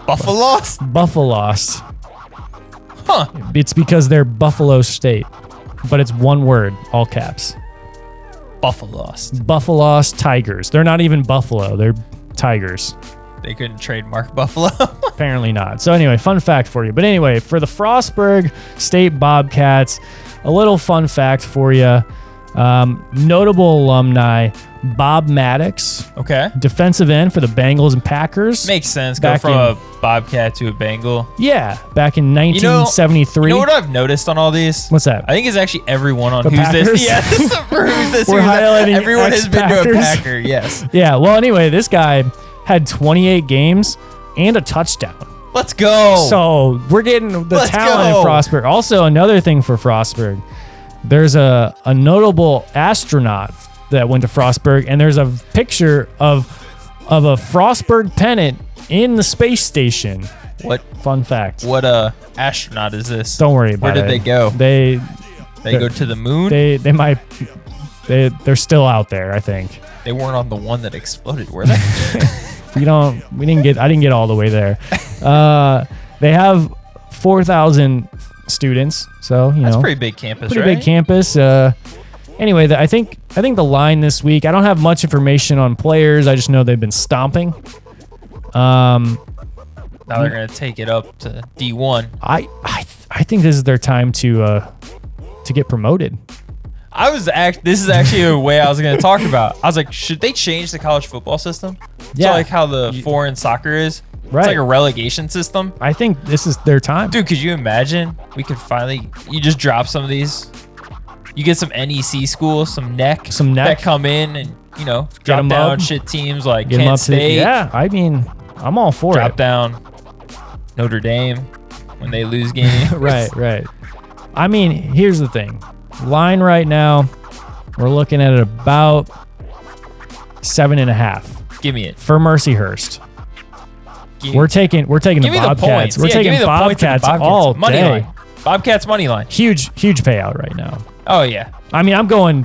[SPEAKER 2] Buffalost?
[SPEAKER 1] Buffalost.
[SPEAKER 2] Huh.
[SPEAKER 1] It's because they're Buffalo State, but it's one word, all caps.
[SPEAKER 2] Buffalost.
[SPEAKER 1] Buffalost Tigers. They're not even Buffalo. They're Tigers.
[SPEAKER 2] They couldn't trademark Buffalo.
[SPEAKER 1] Apparently not. So anyway, fun fact for you. But anyway, for the Frostburg State Bobcats, a little fun fact for you. Notable alumni, Bob Maddox,
[SPEAKER 2] Okay.
[SPEAKER 1] defensive end for the Bengals and Packers.
[SPEAKER 2] Makes sense. Go
[SPEAKER 1] Back
[SPEAKER 2] from
[SPEAKER 1] in-
[SPEAKER 2] a Bobcat to a Bengal.
[SPEAKER 1] Yeah, back in 1973.
[SPEAKER 2] You know what I've noticed on all these?
[SPEAKER 1] What's that?
[SPEAKER 2] I think it's actually everyone on
[SPEAKER 1] The
[SPEAKER 2] Who's
[SPEAKER 1] Packers?
[SPEAKER 2] This. Yes. For Who's This.
[SPEAKER 1] We're
[SPEAKER 2] Who's That.
[SPEAKER 1] highlighting
[SPEAKER 2] Everyone has been to a
[SPEAKER 1] ex-Packers.
[SPEAKER 2] Packer. Yes.
[SPEAKER 1] Yeah, well, anyway, this guy had 28 games and a touchdown.
[SPEAKER 2] Let's go.
[SPEAKER 1] So we're getting the
[SPEAKER 2] Let's
[SPEAKER 1] talent
[SPEAKER 2] go.
[SPEAKER 1] in Frostburg. Also, another thing for Frostburg, there's a notable astronaut that went to Frostburg, and there's a picture of a Frostburg pennant in the space station.
[SPEAKER 2] What
[SPEAKER 1] Fun fact.
[SPEAKER 2] astronaut is this?
[SPEAKER 1] Don't worry about it.
[SPEAKER 2] Where did they go?
[SPEAKER 1] They
[SPEAKER 2] go to the moon?
[SPEAKER 1] they might they're still out there, I think.
[SPEAKER 2] They weren't on the one that exploded, were they?
[SPEAKER 1] I didn't get all the way there. They have 4,000 students, so
[SPEAKER 2] That's a pretty big campus,
[SPEAKER 1] pretty
[SPEAKER 2] right?
[SPEAKER 1] big campus. Anyway, I think the line this week, I don't have much information on players. I just know they've been stomping.
[SPEAKER 2] Now they're gonna take it up to D1.
[SPEAKER 1] I think this is their time to get promoted.
[SPEAKER 2] This is actually a way I was going to talk about. I was like, should they change the college football system?
[SPEAKER 1] Yeah.
[SPEAKER 2] So like how the foreign soccer is?
[SPEAKER 1] Right.
[SPEAKER 2] It's like a relegation system.
[SPEAKER 1] I think this is their time.
[SPEAKER 2] Dude, could you imagine? We could finally, you just drop some of these. You get some NEC schools, some neck that come in and, drop
[SPEAKER 1] 'em
[SPEAKER 2] down
[SPEAKER 1] up.
[SPEAKER 2] shit teams like
[SPEAKER 1] Get them
[SPEAKER 2] Kent
[SPEAKER 1] up to
[SPEAKER 2] State.
[SPEAKER 1] yeah. I mean, I'm all for
[SPEAKER 2] Drop
[SPEAKER 1] it.
[SPEAKER 2] down Notre Dame when they lose games.
[SPEAKER 1] Right. I mean, here's the thing. Line right now, we're looking at about 7.5
[SPEAKER 2] Give me it.
[SPEAKER 1] for Mercyhurst.
[SPEAKER 2] Give,
[SPEAKER 1] We're taking
[SPEAKER 2] give
[SPEAKER 1] the
[SPEAKER 2] me the
[SPEAKER 1] Bobcats.
[SPEAKER 2] points.
[SPEAKER 1] We're
[SPEAKER 2] Yeah,
[SPEAKER 1] taking
[SPEAKER 2] give me the points and the
[SPEAKER 1] Bobcats all
[SPEAKER 2] money
[SPEAKER 1] day.
[SPEAKER 2] line. Bobcats money line.
[SPEAKER 1] Huge payout right now.
[SPEAKER 2] Oh yeah.
[SPEAKER 1] I mean, I'm going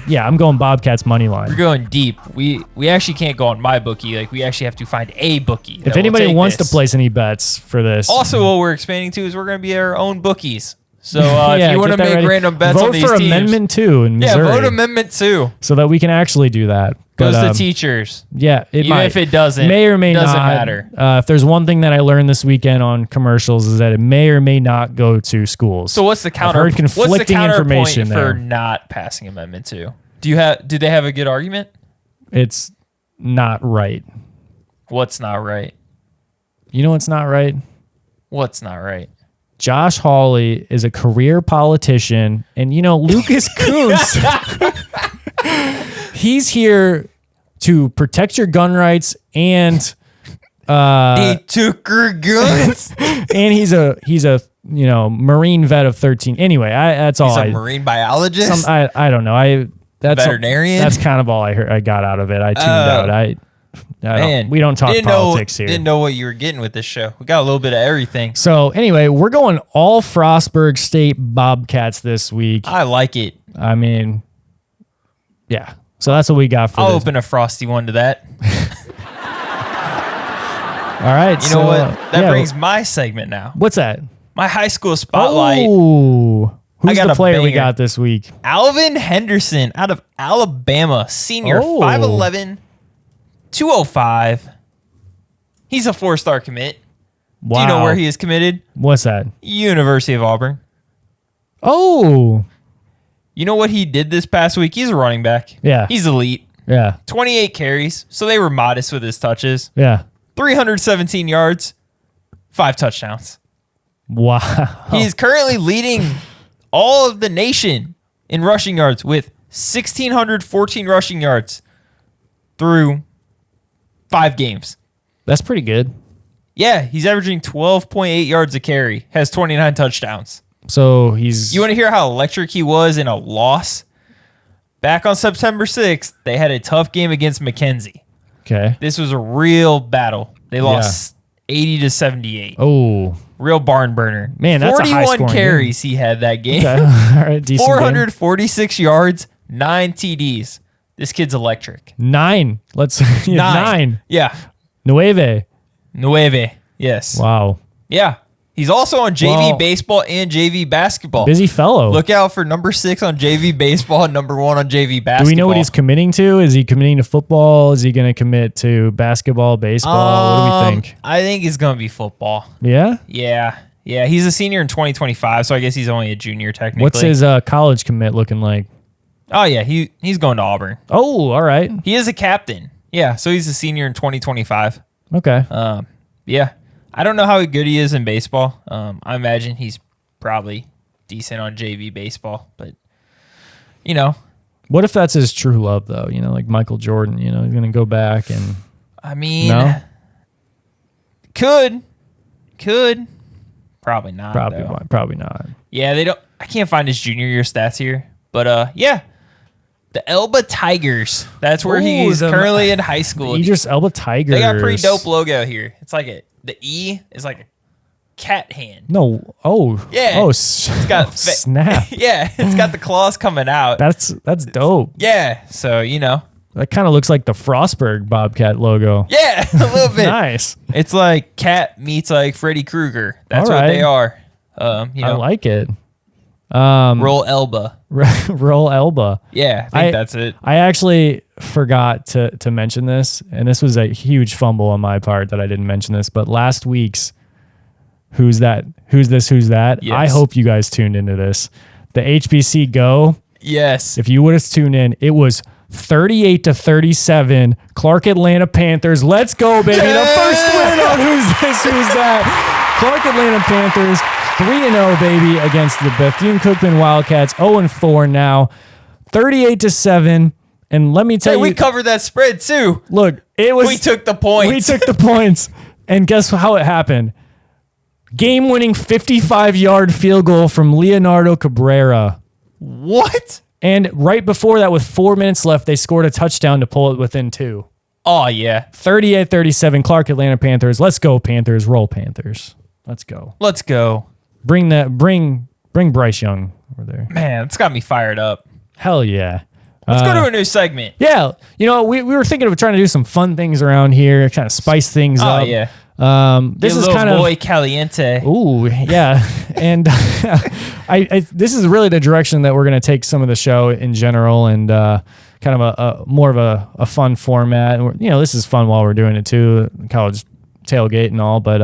[SPEAKER 1] Bobcats money line.
[SPEAKER 2] We're going deep. We actually can't go on my bookie. Like we actually have to find a bookie.
[SPEAKER 1] If anybody wants to place any bets for this,
[SPEAKER 2] Also, what we're expanding to is we're going to be our own bookies. So
[SPEAKER 1] yeah,
[SPEAKER 2] if you want to
[SPEAKER 1] get that
[SPEAKER 2] make
[SPEAKER 1] ready.
[SPEAKER 2] random bets
[SPEAKER 1] vote
[SPEAKER 2] on these
[SPEAKER 1] for
[SPEAKER 2] teams,
[SPEAKER 1] Amendment 2 in
[SPEAKER 2] yeah,
[SPEAKER 1] Missouri.
[SPEAKER 2] vote Amendment 2.
[SPEAKER 1] So that we can actually do that.
[SPEAKER 2] Goes
[SPEAKER 1] But,
[SPEAKER 2] to teachers.
[SPEAKER 1] Yeah, it
[SPEAKER 2] Even
[SPEAKER 1] might.
[SPEAKER 2] if it doesn't,
[SPEAKER 1] may or may
[SPEAKER 2] doesn't
[SPEAKER 1] not
[SPEAKER 2] matter.
[SPEAKER 1] If there's one thing that I learned this weekend on commercials is that it may or may not go to schools.
[SPEAKER 2] So what's the counter?
[SPEAKER 1] I've heard conflicting
[SPEAKER 2] what's the
[SPEAKER 1] information
[SPEAKER 2] counterpoint
[SPEAKER 1] there.
[SPEAKER 2] for not passing Amendment 2? Do they have a good argument?
[SPEAKER 1] it's not right.
[SPEAKER 2] What's not right?
[SPEAKER 1] You know what's not right?
[SPEAKER 2] What's not right?
[SPEAKER 1] Josh Hawley is a career politician, and Lucas Coons, he's here to protect your gun rights, and
[SPEAKER 2] They took her guns.
[SPEAKER 1] and he's a Marine vet of 13. Anyway, that's all.
[SPEAKER 2] He's a marine biologist.
[SPEAKER 1] I don't know. That's
[SPEAKER 2] veterinarian.
[SPEAKER 1] That's kind of all I heard. I got out of it. I tuned out. We don't talk politics here.
[SPEAKER 2] Didn't know what you were getting with this show. We got a little bit of everything.
[SPEAKER 1] So anyway, we're going all Frostburg State Bobcats this week.
[SPEAKER 2] I like it.
[SPEAKER 1] I mean, yeah. So that's what we got for
[SPEAKER 2] I'll
[SPEAKER 1] this.
[SPEAKER 2] open a frosty one to that.
[SPEAKER 1] All right.
[SPEAKER 2] You know what? That brings my segment now.
[SPEAKER 1] What's that?
[SPEAKER 2] My high school spotlight.
[SPEAKER 1] Oh, who's
[SPEAKER 2] got
[SPEAKER 1] the
[SPEAKER 2] a
[SPEAKER 1] player we
[SPEAKER 2] banger.
[SPEAKER 1] got this week?
[SPEAKER 2] Alvin Henderson out of Alabama, senior,
[SPEAKER 1] Oh.
[SPEAKER 2] 5'11", 205. He's a 4-star commit.
[SPEAKER 1] Wow.
[SPEAKER 2] Do you know where he is committed?
[SPEAKER 1] What's that?
[SPEAKER 2] University of Auburn.
[SPEAKER 1] Oh,
[SPEAKER 2] You know what he did this past week? He's a running back.
[SPEAKER 1] Yeah.
[SPEAKER 2] He's elite.
[SPEAKER 1] yeah,
[SPEAKER 2] 28 carries, so they were modest with his touches.
[SPEAKER 1] yeah.
[SPEAKER 2] 317 yards, 5 touchdowns.
[SPEAKER 1] Wow.
[SPEAKER 2] He's currently leading all of the nation in rushing yards with 1,614 rushing yards through 5 games.
[SPEAKER 1] That's pretty good.
[SPEAKER 2] Yeah, he's averaging 12.8 yards a carry, has 29 touchdowns.
[SPEAKER 1] So he's.
[SPEAKER 2] You want to hear how electric he was in a loss? Back on September 6th, they had a tough game against Mackenzie.
[SPEAKER 1] Okay.
[SPEAKER 2] This was a real battle. They lost 80-78.
[SPEAKER 1] Oh,
[SPEAKER 2] Real barn burner.
[SPEAKER 1] Man, that's a
[SPEAKER 2] 41
[SPEAKER 1] high-scoring
[SPEAKER 2] carries he had that game.
[SPEAKER 1] okay. All right. Decent.
[SPEAKER 2] 446 yards, 9 TDs. This kid's electric.
[SPEAKER 1] Game. 9. Let's. Yeah, 9.
[SPEAKER 2] Yeah.
[SPEAKER 1] Nueve.
[SPEAKER 2] 9. Yes.
[SPEAKER 1] Wow.
[SPEAKER 2] Yeah. He's also on JV
[SPEAKER 1] Well,
[SPEAKER 2] baseball and JV basketball.
[SPEAKER 1] Busy fellow.
[SPEAKER 2] Look out for number 6 on JV baseball and number 1 on JV basketball.
[SPEAKER 1] Do we know what he's committing to? Is he committing to football? Is he going to commit to basketball, baseball? What do we think?
[SPEAKER 2] I think it's going to be football.
[SPEAKER 1] Yeah.
[SPEAKER 2] Yeah. Yeah. He's a senior in 2025, so I guess he's only a junior technically.
[SPEAKER 1] What's his college commit looking like?
[SPEAKER 2] Oh, yeah. He's going to Auburn.
[SPEAKER 1] Oh, all right.
[SPEAKER 2] He is a captain. Yeah. So he's a senior in 2025.
[SPEAKER 1] Okay.
[SPEAKER 2] Yeah. I don't know how good he is in baseball. I imagine he's probably decent on JV baseball, but
[SPEAKER 1] What if that's his true love, though? Like Michael Jordan. He's going to go back and.
[SPEAKER 2] I mean,
[SPEAKER 1] No?
[SPEAKER 2] could, probably not.
[SPEAKER 1] Probably not.
[SPEAKER 2] Yeah, they don't. I can't find his junior year stats here, but yeah, the Elba Tigers. That's where
[SPEAKER 1] Ooh,
[SPEAKER 2] he's
[SPEAKER 1] the-
[SPEAKER 2] currently in high school.
[SPEAKER 1] Idris Elba Tigers.
[SPEAKER 2] They got a pretty dope logo here. It's like the E is like a cat hand.
[SPEAKER 1] No. Oh.
[SPEAKER 2] Yeah.
[SPEAKER 1] Oh.
[SPEAKER 2] It's got
[SPEAKER 1] snap.
[SPEAKER 2] Yeah, it's got the claws coming out.
[SPEAKER 1] That's dope.
[SPEAKER 2] Yeah, so
[SPEAKER 1] That kind of looks like the Frostburg Bobcat logo.
[SPEAKER 2] yeah, a little bit.
[SPEAKER 1] Nice.
[SPEAKER 2] It's like cat meets like Freddy Krueger. That's
[SPEAKER 1] All
[SPEAKER 2] what
[SPEAKER 1] right.
[SPEAKER 2] they are.
[SPEAKER 1] I like it.
[SPEAKER 2] Roll Elba.
[SPEAKER 1] Roll Elba.
[SPEAKER 2] Yeah, I think that's it.
[SPEAKER 1] I actually forgot to mention this, and this was a huge fumble on my part that I didn't mention this. But last week's Who's That? Who's This? Who's That?
[SPEAKER 2] Yes.
[SPEAKER 1] I hope you guys tuned into this. The HBC Go.
[SPEAKER 2] Yes.
[SPEAKER 1] If you would have tuned in, it was 38-37. Clark Atlanta Panthers. Let's go, baby. The first win on Who's This? Who's That? Clark Atlanta Panthers 3-0, baby, against the Bethune-Cookman Wildcats. 0-4 now. 38-7. And let me tell you,
[SPEAKER 2] we covered that spread too.
[SPEAKER 1] look, it was
[SPEAKER 2] We took the points.
[SPEAKER 1] We took the points. And guess how it happened? Game-winning 55-yard field goal from Leonardo Cabrera.
[SPEAKER 2] What?
[SPEAKER 1] And right before that, with 4 minutes left, they scored a touchdown to pull it within 2.
[SPEAKER 2] Oh yeah.
[SPEAKER 1] 38-37, Clark Atlanta Panthers. Let's go, Panthers. Roll, Panthers. Let's go.
[SPEAKER 2] Let's go.
[SPEAKER 1] Bring Bryce Young over there.
[SPEAKER 2] Man, it's got me fired up.
[SPEAKER 1] Hell yeah.
[SPEAKER 2] Let's go to a new segment.
[SPEAKER 1] Yeah. We were thinking of trying to do some fun things around here, kind of spice things
[SPEAKER 2] Oh
[SPEAKER 1] up.
[SPEAKER 2] yeah.
[SPEAKER 1] This
[SPEAKER 2] Get a
[SPEAKER 1] is
[SPEAKER 2] little
[SPEAKER 1] kind of
[SPEAKER 2] boy caliente.
[SPEAKER 1] Ooh, yeah. And I this is really the direction that we're going to take some of the show in general, and kind of a more of a fun format. And this is fun while we're doing it too, college tailgate and all, but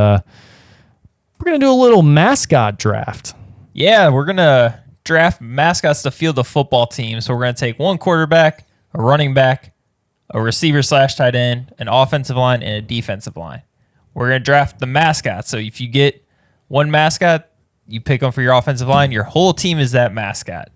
[SPEAKER 1] we're going to do a little mascot draft.
[SPEAKER 2] Yeah, we're gonna draft mascots to field the football team. So we're gonna take one quarterback, a running back, a receiver / tight end, an offensive line, and a defensive line. We're going to draft the mascot. So if you get one mascot, you pick them for your offensive line. Your whole team is that mascot.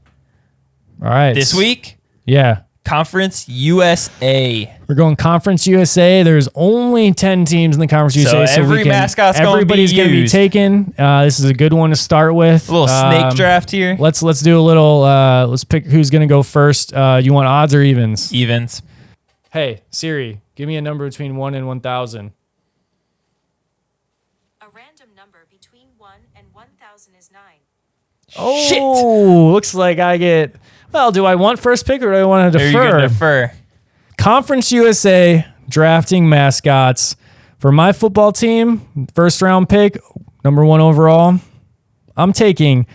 [SPEAKER 1] All right.
[SPEAKER 2] This week,
[SPEAKER 1] yeah.
[SPEAKER 2] Conference USA.
[SPEAKER 1] We're going Conference USA. There's only 10 teams in the Conference USA. So
[SPEAKER 2] every mascot's going to be
[SPEAKER 1] everybody's going to be taken. This is a good one to start with.
[SPEAKER 2] A little snake draft here.
[SPEAKER 1] Let's do a little, let's pick who's going to go first. You want odds or evens?
[SPEAKER 2] Evens.
[SPEAKER 1] Hey, Siri, give me a number between 1 and 1,000.
[SPEAKER 4] A random number between 1 and 1,000 is 9.
[SPEAKER 1] Oh,
[SPEAKER 2] Shit.
[SPEAKER 1] Looks like I get... Well, do I want first pick or do I want to defer?
[SPEAKER 2] Are you going to defer?
[SPEAKER 1] Conference USA drafting mascots. For my football team, first round pick, number 1 overall, I'm taking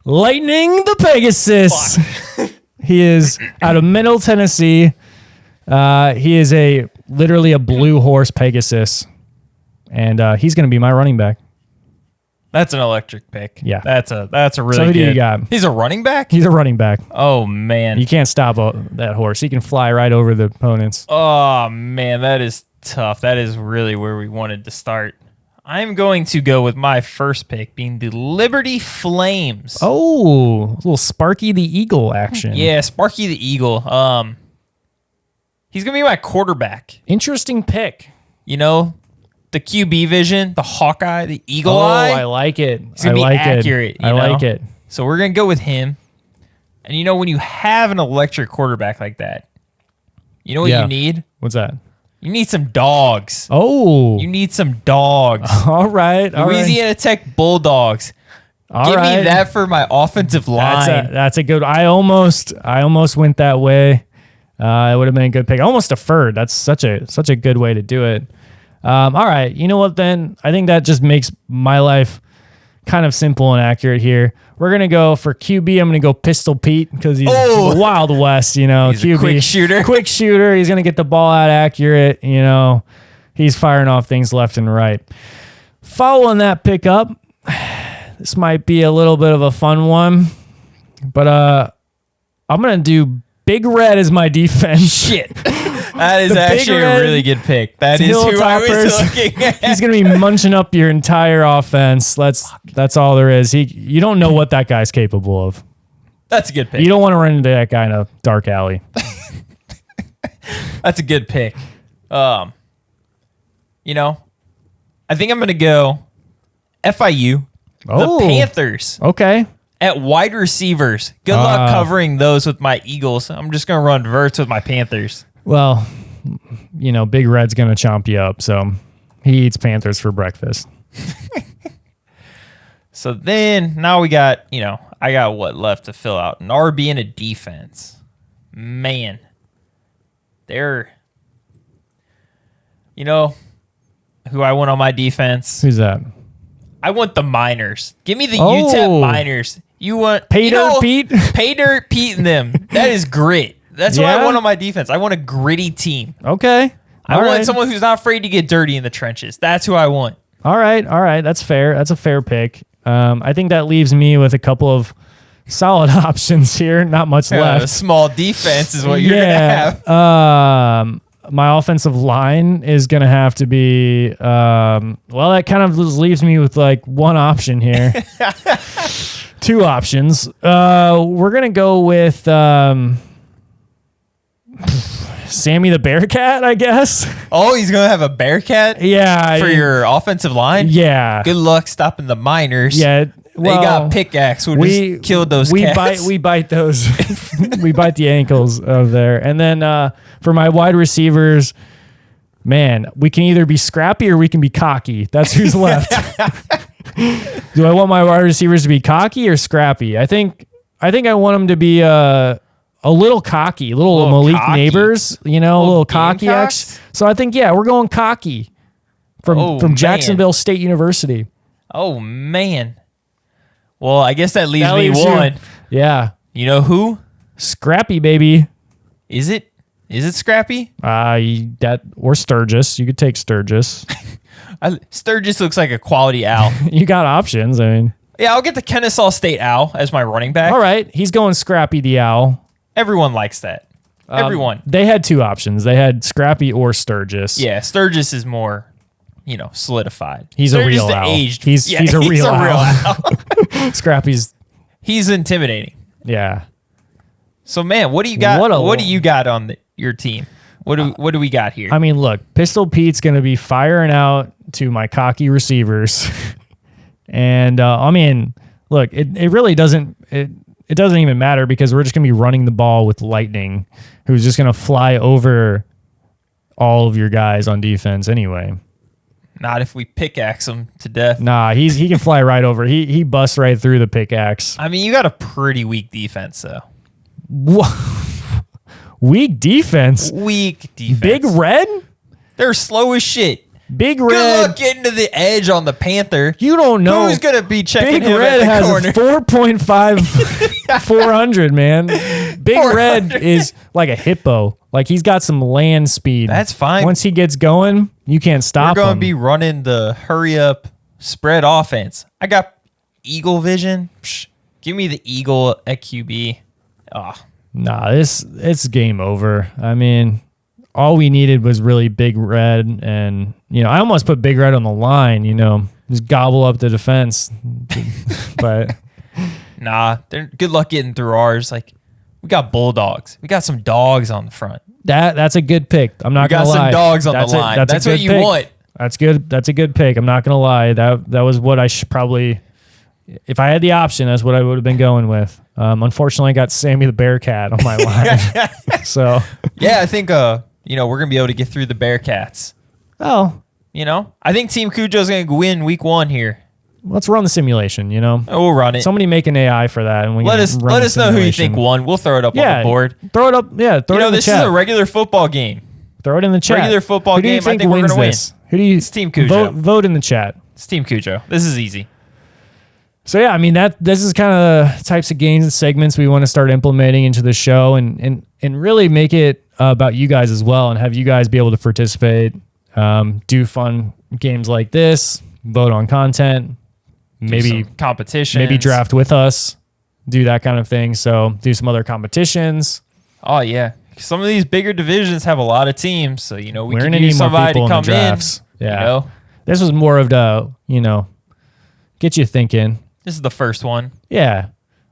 [SPEAKER 1] Lightning the Pegasus. He is out of Middle Tennessee. He is literally a blue horse Pegasus. And he's going to be my running back.
[SPEAKER 2] That's an electric pick.
[SPEAKER 1] Yeah.
[SPEAKER 2] That's a really
[SPEAKER 1] So who
[SPEAKER 2] good.
[SPEAKER 1] do you got?
[SPEAKER 2] He's a running back?
[SPEAKER 1] He's a running back.
[SPEAKER 2] Oh, man.
[SPEAKER 1] You can't stop that horse. He can fly right over the opponents.
[SPEAKER 2] Oh, man. That is tough. That is really where we wanted to start. I'm going to go with my first pick being the Liberty Flames.
[SPEAKER 1] Oh, a little Sparky the Eagle action.
[SPEAKER 2] Yeah, Sparky the Eagle. He's going to be my quarterback.
[SPEAKER 1] Interesting pick.
[SPEAKER 2] You know, the QB vision, the Hawkeye, the Eagle Eye.
[SPEAKER 1] I like it.
[SPEAKER 2] He's going to be accurate.
[SPEAKER 1] I like it.
[SPEAKER 2] So we're going to go with him. And you know, when you have an electric quarterback like that, you know what you need?
[SPEAKER 1] What's that?
[SPEAKER 2] You need some dogs.
[SPEAKER 1] Oh.
[SPEAKER 2] You need some dogs.
[SPEAKER 1] All right.
[SPEAKER 2] Louisiana Tech Bulldogs. Give me that for my offensive line.
[SPEAKER 1] That's a good. I almost went that way. It would have been a good pick. I almost deferred. That's such a good way to do it. All right. You know what then? I think that just makes my life kind of simple and accurate here. We're going to go for QB. I'm going to go Pistol Pete because he's the Wild West, you know.
[SPEAKER 2] He's
[SPEAKER 1] QB.
[SPEAKER 2] a quick shooter.
[SPEAKER 1] Quick shooter. He's going to get the ball out accurate, you know. He's firing off things left and right. Following that pickup, this might be a little bit of a fun one, but I'm going to do Big Red as my defense.
[SPEAKER 2] Shit. That is actually a really good pick. That is who I was looking at.
[SPEAKER 1] He's going to be munching up your entire offense. That's all there is. You don't know what that guy's capable of.
[SPEAKER 2] That's a good pick.
[SPEAKER 1] You don't want to run into that guy in a dark alley.
[SPEAKER 2] That's a good pick. You know, I think I'm going to go FIU, the Panthers.
[SPEAKER 1] Okay.
[SPEAKER 2] At wide receivers. Good luck covering those with my Eagles. I'm just going to run verts with my Panthers.
[SPEAKER 1] Well, you know, Big Red's going to chomp you up, so he eats Panthers for breakfast.
[SPEAKER 2] So then, now we got, you know, I got what left to fill out? An RB and a defense. Man. They're, you know, who I want on my defense?
[SPEAKER 1] Who's that?
[SPEAKER 2] I want the Miners. Give me the UTEP Miners. You want
[SPEAKER 1] Pay Dirt Pete?
[SPEAKER 2] Pay Dirt Pete and them. That is grit. That's what I want on my defense. I want a gritty team.
[SPEAKER 1] Okay.
[SPEAKER 2] I want someone who's not afraid to get dirty in the trenches. That's who I want.
[SPEAKER 1] All right. That's fair. That's a fair pick. I think that leaves me with a couple of solid options here. Not much left.
[SPEAKER 2] A small defense is what you're going to have.
[SPEAKER 1] My offensive line is going to have to be, well, that kind of leaves me with like one option here. Two options. We're going to go with Sammy the Bearcat, I guess.
[SPEAKER 2] Oh, he's going to have a Bearcat?
[SPEAKER 1] Yeah.
[SPEAKER 2] For your offensive line?
[SPEAKER 1] Yeah.
[SPEAKER 2] Good luck stopping the Miners.
[SPEAKER 1] Yeah.
[SPEAKER 2] Well, they got pickaxe. We just killed those cats.
[SPEAKER 1] We bite those. We bite the ankles of there. And then for my wide receivers, man, we can either be scrappy or we can be cocky. That's who's left. Do I want my wide receivers to be cocky or scrappy? I think I want them to be a little cocky, a little Malik
[SPEAKER 2] cocky.
[SPEAKER 1] Neighbors, you know, a little cocky. So I think, we're going cocky from Jacksonville State University.
[SPEAKER 2] Oh, man. Well, I guess that leaves me one.
[SPEAKER 1] Yeah.
[SPEAKER 2] You know who?
[SPEAKER 1] Scrappy, baby.
[SPEAKER 2] Is it Scrappy?
[SPEAKER 1] Or Sturgis. You could take Sturgis.
[SPEAKER 2] Sturgis looks like a quality owl.
[SPEAKER 1] You got options. I mean,
[SPEAKER 2] yeah, I'll get the Kennesaw State Owl as my running back.
[SPEAKER 1] All right. He's going Scrappy the Owl.
[SPEAKER 2] Everyone likes that. Everyone.
[SPEAKER 1] They had two options. They had Scrappy or Sturgis.
[SPEAKER 2] Yeah, Sturgis is more, solidified.
[SPEAKER 1] He's
[SPEAKER 2] Sturgis
[SPEAKER 1] a real
[SPEAKER 2] the
[SPEAKER 1] owl.
[SPEAKER 2] aged.
[SPEAKER 1] He's a real owl. Scrappy's,
[SPEAKER 2] He's intimidating.
[SPEAKER 1] yeah.
[SPEAKER 2] So, man, what do you got?
[SPEAKER 1] What a-
[SPEAKER 2] What do you got on your team? What do we got here?
[SPEAKER 1] I mean, look, Pistol Pete's going to be firing out to my cocky receivers. And, I mean, look, it really doesn't, it doesn't even matter because we're just going to be running the ball with Lightning, who's just going to fly over all of your guys on defense anyway.
[SPEAKER 2] Not if we pickaxe him to death.
[SPEAKER 1] Nah, he can fly right over. He busts right through the pickaxe.
[SPEAKER 2] I mean, you got a pretty weak defense, though.
[SPEAKER 1] Weak defense.
[SPEAKER 2] Weak defense.
[SPEAKER 1] Big Red?
[SPEAKER 2] They're slow as shit.
[SPEAKER 1] Big
[SPEAKER 2] Good
[SPEAKER 1] Red.
[SPEAKER 2] luck getting to the edge on the Panther.
[SPEAKER 1] You don't know.
[SPEAKER 2] Who's going to be checking
[SPEAKER 1] Big
[SPEAKER 2] him
[SPEAKER 1] Red
[SPEAKER 2] at the
[SPEAKER 1] has
[SPEAKER 2] corner?
[SPEAKER 1] a 4.5 400, man. Big
[SPEAKER 2] 400.
[SPEAKER 1] Red is like a hippo. Like he's got some land speed.
[SPEAKER 2] That's fine.
[SPEAKER 1] Once he gets going, you can't
[SPEAKER 2] We're
[SPEAKER 1] stop
[SPEAKER 2] going
[SPEAKER 1] him.
[SPEAKER 2] to be running the hurry up spread offense. I got Eagle vision. Psh, give me the Eagle at QB. Oh,
[SPEAKER 1] Nah, it's game over. I mean, all we needed was really Big Red, and I almost put Big Red on the line. Just gobble up the defense. But
[SPEAKER 2] nah, good luck getting through ours. Like, we got Bulldogs. We got some dogs on the front.
[SPEAKER 1] that's a good pick. I'm not
[SPEAKER 2] We got
[SPEAKER 1] gonna lie.
[SPEAKER 2] some dogs on
[SPEAKER 1] That's
[SPEAKER 2] the
[SPEAKER 1] a-
[SPEAKER 2] line.
[SPEAKER 1] a
[SPEAKER 2] That's
[SPEAKER 1] good
[SPEAKER 2] what you
[SPEAKER 1] pick.
[SPEAKER 2] want.
[SPEAKER 1] That's good. That's a good pick. I'm not gonna lie. That was what I should probably. If I had the option, that's what I would have been going with. Unfortunately, I got Sammy the Bearcat on my line. So,
[SPEAKER 2] Yeah, I think we're gonna be able to get through the Bearcats.
[SPEAKER 1] oh,
[SPEAKER 2] I think Team Cujo's gonna win week 1 here.
[SPEAKER 1] let's run the simulation.
[SPEAKER 2] We'll run it.
[SPEAKER 1] Somebody make an AI for that, and we
[SPEAKER 2] Let
[SPEAKER 1] can
[SPEAKER 2] us
[SPEAKER 1] run
[SPEAKER 2] let
[SPEAKER 1] the
[SPEAKER 2] us know who you
[SPEAKER 1] simulation.
[SPEAKER 2] think won. We'll throw it up on
[SPEAKER 1] Yeah,
[SPEAKER 2] the board.
[SPEAKER 1] throw it up. Yeah, throw it in the
[SPEAKER 2] This
[SPEAKER 1] chat.
[SPEAKER 2] is a regular football game.
[SPEAKER 1] Throw it in the chat.
[SPEAKER 2] regular football
[SPEAKER 1] Who do you
[SPEAKER 2] game, I
[SPEAKER 1] think
[SPEAKER 2] think we're
[SPEAKER 1] wins
[SPEAKER 2] gonna win.
[SPEAKER 1] this? Who do you?
[SPEAKER 2] It's Team Cujo.
[SPEAKER 1] Vote in the chat.
[SPEAKER 2] It's Team Cujo. This is easy.
[SPEAKER 1] So yeah, I mean this is kind of the types of games and segments we want to start implementing into the show, and really make it about you guys as well, and have you guys be able to participate, do fun games like this, vote on content, maybe
[SPEAKER 2] competition.
[SPEAKER 1] maybe draft with us, do that kind of thing. So do some other competitions.
[SPEAKER 2] Oh yeah. Some of these bigger divisions have a lot of teams, so we
[SPEAKER 1] We're
[SPEAKER 2] can
[SPEAKER 1] gonna
[SPEAKER 2] use
[SPEAKER 1] need more
[SPEAKER 2] somebody
[SPEAKER 1] people
[SPEAKER 2] to
[SPEAKER 1] in the
[SPEAKER 2] come in.
[SPEAKER 1] drafts. Yeah. This was more of the get you thinking.
[SPEAKER 2] This is the first one.
[SPEAKER 1] Yeah,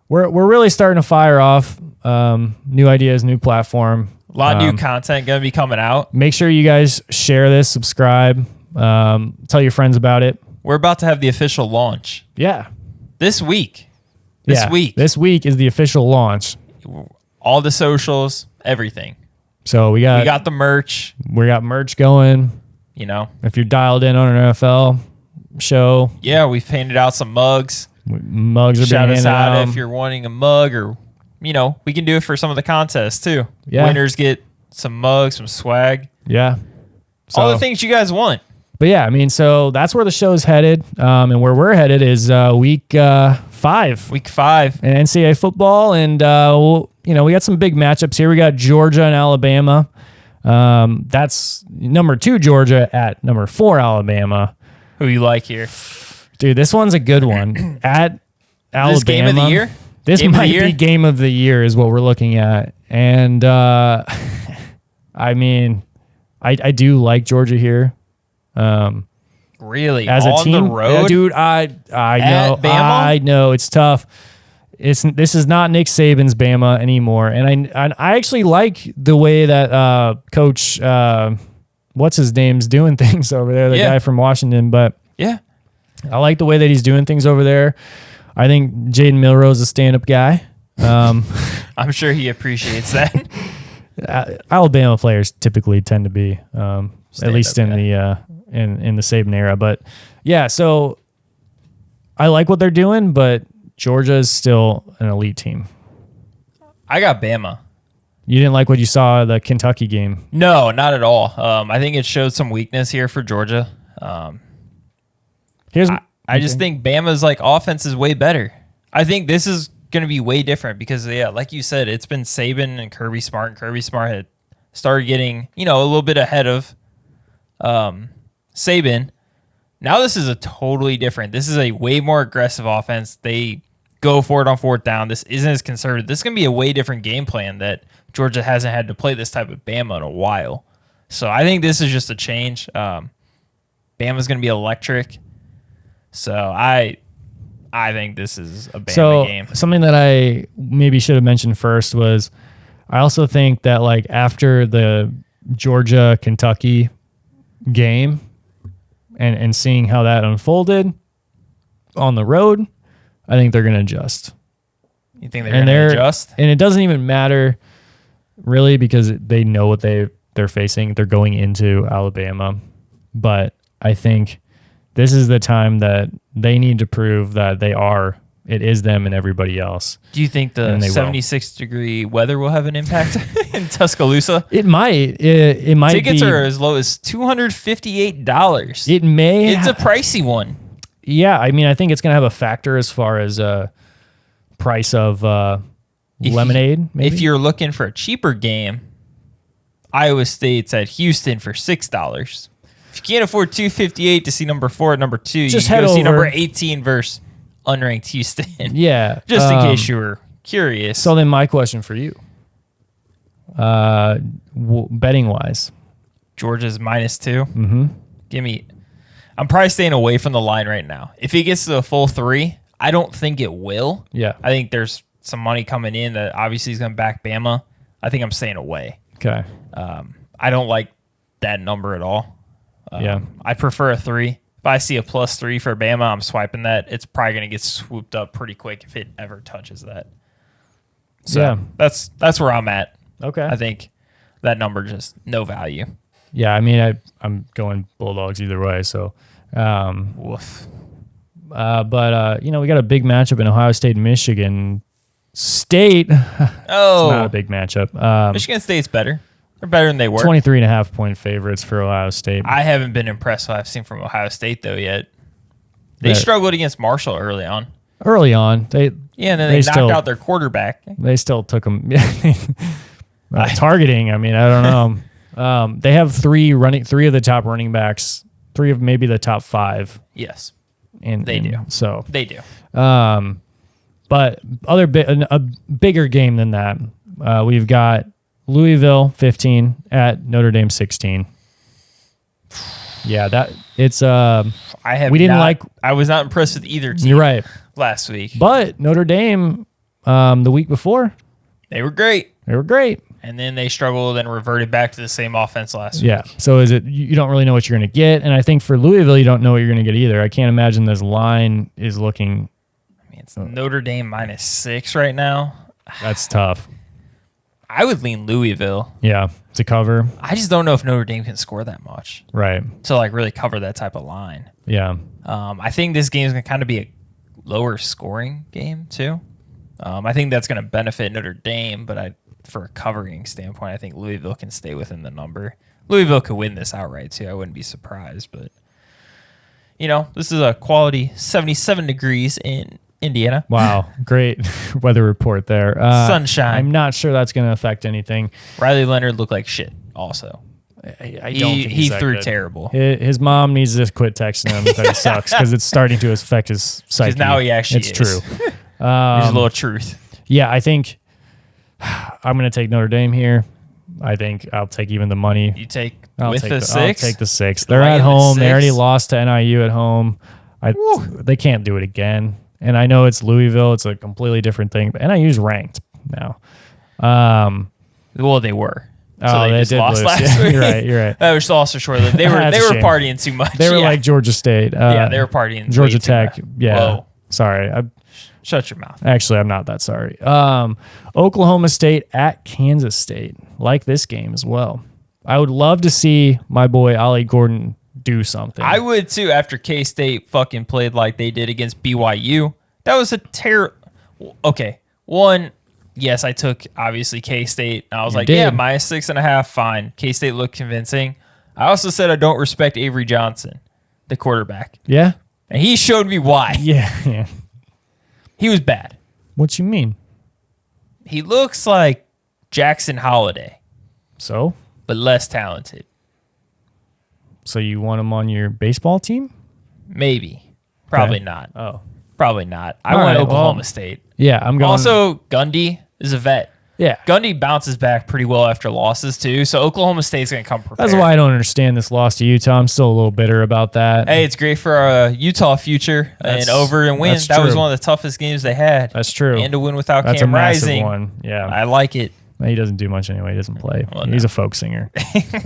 [SPEAKER 1] we're really starting to fire off new ideas, new platform.
[SPEAKER 2] A lot of new content gonna be coming out.
[SPEAKER 1] Make sure you guys share this, subscribe, tell your friends about it.
[SPEAKER 2] We're about to have the official launch
[SPEAKER 1] Yeah,
[SPEAKER 2] this week.
[SPEAKER 1] This week is the official launch.
[SPEAKER 2] All the socials, everything.
[SPEAKER 1] So we
[SPEAKER 2] We
[SPEAKER 1] got
[SPEAKER 2] got the merch.
[SPEAKER 1] merch going. If you're dialed in on an NFL show,
[SPEAKER 2] Yeah, we've handed out some mugs.
[SPEAKER 1] mugs are
[SPEAKER 2] Shout
[SPEAKER 1] being
[SPEAKER 2] us
[SPEAKER 1] handed
[SPEAKER 2] out
[SPEAKER 1] out.
[SPEAKER 2] if you're wanting a mug, or we can do it for some of the contests too.
[SPEAKER 1] Yeah.
[SPEAKER 2] Winners get some mugs, some swag,
[SPEAKER 1] Yeah. So,
[SPEAKER 2] all the things you guys want.
[SPEAKER 1] But yeah, I mean, so that's where the show's headed, and where we're headed is week 5
[SPEAKER 2] Week 5.
[SPEAKER 1] in NCAA football, and we got some big matchups here. We got Georgia and Alabama. That's number 2 Georgia at number 4 Alabama.
[SPEAKER 2] Who you like here?
[SPEAKER 1] Dude, this one's a good one. At Alabama.
[SPEAKER 2] This game of the year?
[SPEAKER 1] This
[SPEAKER 2] Game of the
[SPEAKER 1] might
[SPEAKER 2] year?
[SPEAKER 1] be game of the year is what we're looking at. And I mean, I do like Georgia here.
[SPEAKER 2] Really?
[SPEAKER 1] As a
[SPEAKER 2] On
[SPEAKER 1] team,
[SPEAKER 2] the road?
[SPEAKER 1] dude, I know,
[SPEAKER 2] Bama?
[SPEAKER 1] I know it's tough. This is not Nick Saban's Bama anymore, and I actually like the way that Coach what's his name's doing things over there, the
[SPEAKER 2] Yeah.
[SPEAKER 1] guy from Washington. But
[SPEAKER 2] Yeah.
[SPEAKER 1] I like the way that he's doing things over there. I think Jaden Milroe is a stand-up guy.
[SPEAKER 2] I'm sure he appreciates that.
[SPEAKER 1] Alabama players typically tend to be, at least in
[SPEAKER 2] guy.
[SPEAKER 1] the in the Saban era. But yeah, so I like what they're doing, but Georgia is still an elite team.
[SPEAKER 2] I got Bama.
[SPEAKER 1] You didn't like what you saw at the Kentucky game.
[SPEAKER 2] No, not at all. I think it showed some weakness here for Georgia. I just think Bama's offense is way better. I think this is going to be way different because, like you said, it's been Saban and Kirby Smart. And Kirby Smart had started getting, a little bit ahead of Saban. Now this is a totally different. This is a way more aggressive offense. They go for it on fourth down. This isn't as conservative. This is going to be a way different game plan that Georgia hasn't had to play this type of Bama in a while. So I think this is just a change. Bama's going to be electric. So I think this is a Bama game.
[SPEAKER 1] Something that I maybe should have mentioned first was I also think that like after the Georgia-Kentucky game and seeing how that unfolded on the road, I think they're going to adjust.
[SPEAKER 2] You think they're going to adjust?
[SPEAKER 1] And it doesn't even matter really because they know what they're facing. They're going into Alabama. But I think this is the time that they need to prove that it is them and everybody else.
[SPEAKER 2] Do you think the 76-degree weather will have an impact in Tuscaloosa?
[SPEAKER 1] It might. It might.
[SPEAKER 2] Tickets are as low as $258.
[SPEAKER 1] It may.
[SPEAKER 2] It's a pricey one.
[SPEAKER 1] Yeah, I mean, I think it's going to have a factor as far as price of lemonade. Maybe?
[SPEAKER 2] If you're looking for a cheaper game, Iowa State's at Houston for $6. If you can't afford $258 to see number 4 at number 2,
[SPEAKER 1] just
[SPEAKER 2] you
[SPEAKER 1] head
[SPEAKER 2] can go see
[SPEAKER 1] over.
[SPEAKER 2] number 18 versus unranked Houston.
[SPEAKER 1] Yeah,
[SPEAKER 2] just in case you were curious.
[SPEAKER 1] So then, my question for you, betting wise,
[SPEAKER 2] Georgia's -2.
[SPEAKER 1] Mm-hmm.
[SPEAKER 2] I'm probably staying away from the line right now. If it gets to a full 3, I don't think it will.
[SPEAKER 1] Yeah.
[SPEAKER 2] I think there's some money coming in that obviously is going to back Bama. I think I'm staying away.
[SPEAKER 1] Okay.
[SPEAKER 2] I don't like that number at all.
[SPEAKER 1] Yeah.
[SPEAKER 2] I prefer a 3. If I see a +3 for Bama, I'm swiping that. It's probably going to get swooped up pretty quick if it ever touches that. So
[SPEAKER 1] yeah.
[SPEAKER 2] That's where I'm at.
[SPEAKER 1] Okay.
[SPEAKER 2] I think that number just no value.
[SPEAKER 1] Yeah, I mean, I'm going Bulldogs either way. So,
[SPEAKER 2] Woof.
[SPEAKER 1] but we got a big matchup in Ohio State, Michigan State.
[SPEAKER 2] Oh,
[SPEAKER 1] it's not a big matchup.
[SPEAKER 2] Michigan State's better. They're better than they were.
[SPEAKER 1] 23.5 point favorites for Ohio State.
[SPEAKER 2] I haven't been impressed with what I've seen from Ohio State though yet. They struggled against Marshall early on.
[SPEAKER 1] Early on, and
[SPEAKER 2] then they knocked out their quarterback.
[SPEAKER 1] They still took them. Targeting. I mean, I don't know. They have three of the top running backs, 3 of maybe the top 5.
[SPEAKER 2] Yes,
[SPEAKER 1] they do. So
[SPEAKER 2] they do.
[SPEAKER 1] But a bigger game than that, we've got Louisville 15 at Notre Dame 16. Yeah, that it's. I
[SPEAKER 2] was not impressed with either team.
[SPEAKER 1] You're right.
[SPEAKER 2] Last week,
[SPEAKER 1] but Notre Dame, the week before,
[SPEAKER 2] they were great.
[SPEAKER 1] And
[SPEAKER 2] then they struggled and reverted back to the same offense last week.
[SPEAKER 1] Yeah. So is it you don't really know what you're going to get, and I think for Louisville you don't know what you're going to get either. I can't imagine this line is looking.
[SPEAKER 2] I mean, it's Notre Dame -6 right now.
[SPEAKER 1] That's tough.
[SPEAKER 2] I would lean Louisville.
[SPEAKER 1] Yeah, to cover.
[SPEAKER 2] I just don't know if Notre Dame can score that much.
[SPEAKER 1] Right.
[SPEAKER 2] To like really cover that type of line.
[SPEAKER 1] Yeah.
[SPEAKER 2] I think this game is going to kind of be a lower scoring game too. I think that's going to benefit Notre Dame, but for a covering standpoint, I think Louisville can stay within the number. Louisville could win this outright too. I wouldn't be surprised, but this is a quality 77 degrees in Indiana.
[SPEAKER 1] Wow, great weather report there.
[SPEAKER 2] Sunshine.
[SPEAKER 1] I'm not sure that's going to affect anything.
[SPEAKER 2] Riley Leonard looked like shit also.
[SPEAKER 1] I don't think
[SPEAKER 2] he
[SPEAKER 1] that
[SPEAKER 2] threw
[SPEAKER 1] good.
[SPEAKER 2] terrible.
[SPEAKER 1] His mom needs to quit texting him that he sucks because it's starting to affect his psyche.
[SPEAKER 2] Because now he actually
[SPEAKER 1] it's
[SPEAKER 2] is.
[SPEAKER 1] True.
[SPEAKER 2] There's a little truth.
[SPEAKER 1] Yeah, I think I'm going to take Notre Dame here. I think I'll take even the money.
[SPEAKER 2] You take
[SPEAKER 1] I'll
[SPEAKER 2] with
[SPEAKER 1] take
[SPEAKER 2] the 6?
[SPEAKER 1] I'll take the 6. They're at home. They already lost to NIU at home. They can't do it again. And I know it's Louisville. It's a completely different thing. But NIU's ranked now.
[SPEAKER 2] Well, they were. So they just lost
[SPEAKER 1] lose.
[SPEAKER 2] last week.
[SPEAKER 1] You're right.
[SPEAKER 2] That was also short-lived. They were partying too much.
[SPEAKER 1] They were like Georgia State.
[SPEAKER 2] They were partying.
[SPEAKER 1] Georgia Tech. Yeah.
[SPEAKER 2] Whoa.
[SPEAKER 1] Sorry.
[SPEAKER 2] Shut your mouth.
[SPEAKER 1] Actually, I'm not that sorry. Oklahoma State at Kansas State. Like this game as well. I would love to see my boy Ollie Gordon do something.
[SPEAKER 2] I would too after K-State fucking played like they did against BYU. That was a terrible. Okay. One, yes, I took obviously K-State. I was yeah, -6.5, fine. K-State looked convincing. I also said I don't respect Avery Johnson, the quarterback.
[SPEAKER 1] Yeah?
[SPEAKER 2] And he showed me why.
[SPEAKER 1] Yeah.
[SPEAKER 2] He was bad.
[SPEAKER 1] What you mean?
[SPEAKER 2] He looks like Jackson Holiday.
[SPEAKER 1] So?
[SPEAKER 2] But less talented.
[SPEAKER 1] So you want him on your baseball team?
[SPEAKER 2] Maybe. Probably not.
[SPEAKER 1] Oh.
[SPEAKER 2] Probably not. I
[SPEAKER 1] All
[SPEAKER 2] want
[SPEAKER 1] right,
[SPEAKER 2] Oklahoma
[SPEAKER 1] well,
[SPEAKER 2] State.
[SPEAKER 1] Yeah, I'm going.
[SPEAKER 2] Also, Gundy is a vet.
[SPEAKER 1] yeah.
[SPEAKER 2] Gundy bounces back pretty well after losses too, so Oklahoma State's going to come prepared.
[SPEAKER 1] That's why I don't understand this loss to Utah. I'm still a little bitter about that.
[SPEAKER 2] Hey, it's great for our Utah future and over and win.
[SPEAKER 1] That's
[SPEAKER 2] That was
[SPEAKER 1] true.
[SPEAKER 2] one of the toughest games they had.
[SPEAKER 1] That's true.
[SPEAKER 2] And to win without
[SPEAKER 1] That's
[SPEAKER 2] Cam
[SPEAKER 1] a massive
[SPEAKER 2] Rising.
[SPEAKER 1] one. Yeah.
[SPEAKER 2] I like it.
[SPEAKER 1] He doesn't do much anyway. He doesn't play.
[SPEAKER 2] Well,
[SPEAKER 1] He's
[SPEAKER 2] no.
[SPEAKER 1] a folk singer.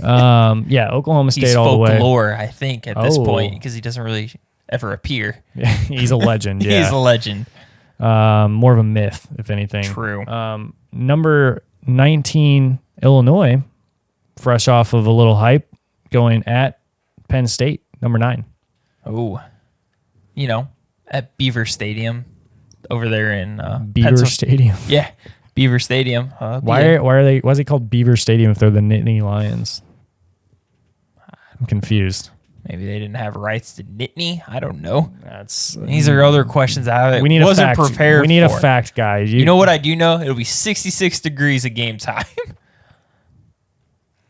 [SPEAKER 1] Yeah, Oklahoma State
[SPEAKER 2] He's
[SPEAKER 1] all the way.
[SPEAKER 2] folklore, I think, at this
[SPEAKER 1] Oh.
[SPEAKER 2] point, because he doesn't really ever appear.
[SPEAKER 1] He's a legend. Yeah.
[SPEAKER 2] He's a legend.
[SPEAKER 1] More of a myth, if anything.
[SPEAKER 2] True.
[SPEAKER 1] Number 19, Illinois, fresh off of a little hype, going at Penn State, number 9.
[SPEAKER 2] Oh, at Beaver Stadium over there in
[SPEAKER 1] Beaver Stadium.
[SPEAKER 2] Yeah, Beaver Stadium.
[SPEAKER 1] Why are they? Why is it called Beaver Stadium if they're the Nittany Lions? I'm confused.
[SPEAKER 2] Maybe they didn't have rights to Nittany. I don't know.
[SPEAKER 1] That's
[SPEAKER 2] These are other questions I
[SPEAKER 1] we need
[SPEAKER 2] wasn't
[SPEAKER 1] a fact.
[SPEAKER 2] prepared.
[SPEAKER 1] We need
[SPEAKER 2] for.
[SPEAKER 1] a fact, guys.
[SPEAKER 2] You know what I do know? It'll be 66 degrees at game time.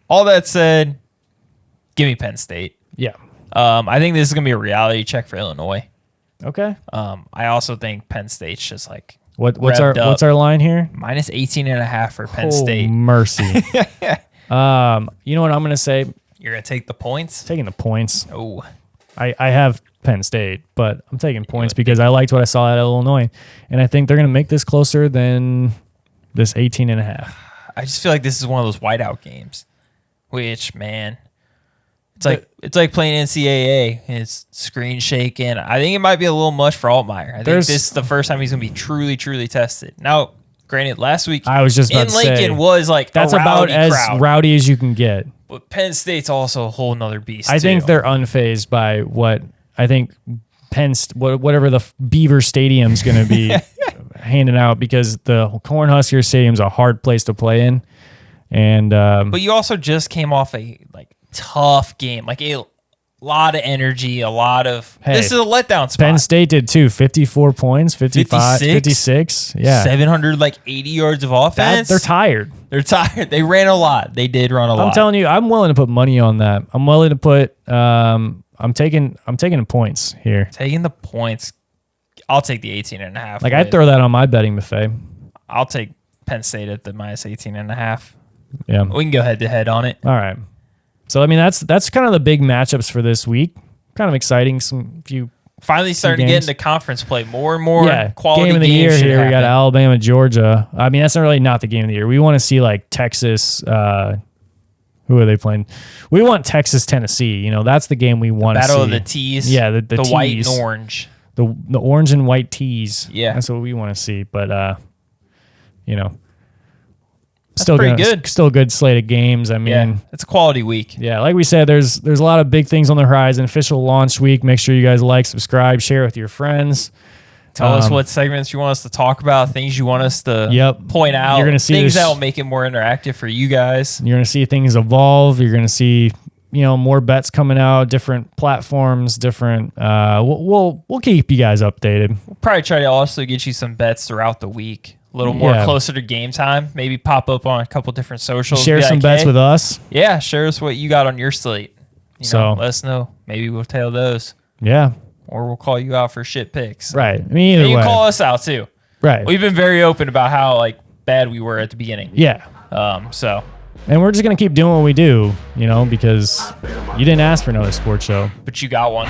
[SPEAKER 2] All that said, give me Penn State.
[SPEAKER 1] Yeah.
[SPEAKER 2] I think this is gonna be a reality check for Illinois.
[SPEAKER 1] Okay.
[SPEAKER 2] I also think Penn State's just like
[SPEAKER 1] What's
[SPEAKER 2] revved up.
[SPEAKER 1] our line here?
[SPEAKER 2] minus 18.5 for Penn
[SPEAKER 1] Oh,
[SPEAKER 2] State.
[SPEAKER 1] mercy. You know what I'm gonna say?
[SPEAKER 2] You're gonna take the points.
[SPEAKER 1] Taking the points.
[SPEAKER 2] Oh,
[SPEAKER 1] I have Penn State, but I'm taking points because I liked what I saw at Illinois, and I think they're going to make this closer than this 18.5.
[SPEAKER 2] I just feel like this is one of those whiteout games, which man, it's like playing NCAA. And it's screen shaking. I think it might be a little much for Altmaier. I think this is the first time he's going to be truly tested. Now, granted, last week
[SPEAKER 1] I was just about
[SPEAKER 2] in
[SPEAKER 1] to
[SPEAKER 2] Lincoln
[SPEAKER 1] say,
[SPEAKER 2] was like
[SPEAKER 1] that's
[SPEAKER 2] a
[SPEAKER 1] about
[SPEAKER 2] rowdy
[SPEAKER 1] as
[SPEAKER 2] crowd.
[SPEAKER 1] rowdy as you can get.
[SPEAKER 2] But Penn State's also a whole nother beast.
[SPEAKER 1] I think
[SPEAKER 2] too.
[SPEAKER 1] they're unfazed by what I think whatever the Beaver Stadium's going to be handing out, because the Cornhusker Stadium's a hard place to play in, and
[SPEAKER 2] But you also just came off a tough game, like a lot of energy, a lot of.
[SPEAKER 1] Hey,
[SPEAKER 2] this is a letdown spot.
[SPEAKER 1] Penn State did too. 54 points, 55, 56. Yeah,
[SPEAKER 2] 780 yards of offense.
[SPEAKER 1] they're tired.
[SPEAKER 2] They're tired. They ran a lot. They did run a lot.
[SPEAKER 1] I'm telling you, I'm willing to put money on that. I'm willing to put. I'm taking the points here.
[SPEAKER 2] Taking the points. I'll take the 18.5.
[SPEAKER 1] Like I'd throw that on my betting buffet.
[SPEAKER 2] I'll take Penn State at the minus 18.5.
[SPEAKER 1] Yeah.
[SPEAKER 2] We can go head to head on it.
[SPEAKER 1] All right. So I mean that's kind of the big matchups for this week. Kind of exciting. Few
[SPEAKER 2] Finally starting to get
[SPEAKER 1] games.
[SPEAKER 2] into conference play. More and more
[SPEAKER 1] yeah,
[SPEAKER 2] quality
[SPEAKER 1] game of the
[SPEAKER 2] games
[SPEAKER 1] year
[SPEAKER 2] should
[SPEAKER 1] here. We got
[SPEAKER 2] happen.
[SPEAKER 1] Alabama, Georgia. I mean, that's not really not the game of the year. We want to see like Texas. Who are they playing? We want Texas, Tennessee. You know, that's the game we want to see.
[SPEAKER 2] Battle of the Tees.
[SPEAKER 1] Yeah, the
[SPEAKER 2] white
[SPEAKER 1] tees.
[SPEAKER 2] and orange.
[SPEAKER 1] The orange and white tees.
[SPEAKER 2] Yeah.
[SPEAKER 1] That's what we want to see. But you know,
[SPEAKER 2] pretty good.
[SPEAKER 1] Still a good slate of games. I mean,
[SPEAKER 2] Yeah, it's a quality week.
[SPEAKER 1] yeah, like we said, there's a lot of big things on the horizon. Official launch week. Make sure you guys like, subscribe, share with your friends.
[SPEAKER 2] Tell us what segments you want us to talk about, things you want us to point out.
[SPEAKER 1] You're gonna see
[SPEAKER 2] things
[SPEAKER 1] this-
[SPEAKER 2] that will make it more interactive for you guys.
[SPEAKER 1] You're gonna see things evolve. You're gonna see, more bets coming out, different platforms, different. We'll keep you guys updated.
[SPEAKER 2] We'll probably try to also get you some bets throughout the week, a little more closer to game time. Maybe pop up on a couple different socials.
[SPEAKER 1] Share
[SPEAKER 2] Be
[SPEAKER 1] some
[SPEAKER 2] like,
[SPEAKER 1] bets
[SPEAKER 2] hey,
[SPEAKER 1] with us.
[SPEAKER 2] Yeah, share us what you got on your slate. Let us know. Maybe we'll tail those,
[SPEAKER 1] Yeah,
[SPEAKER 2] or we'll call you out for shit picks.
[SPEAKER 1] right. I mean, either
[SPEAKER 2] And you
[SPEAKER 1] way.
[SPEAKER 2] can call us out too.
[SPEAKER 1] Right.
[SPEAKER 2] We've been very open about how bad we were at the beginning.
[SPEAKER 1] Yeah.
[SPEAKER 2] So
[SPEAKER 1] And we're just gonna keep doing what we do, because you didn't ask for another sports show.
[SPEAKER 2] but you got one.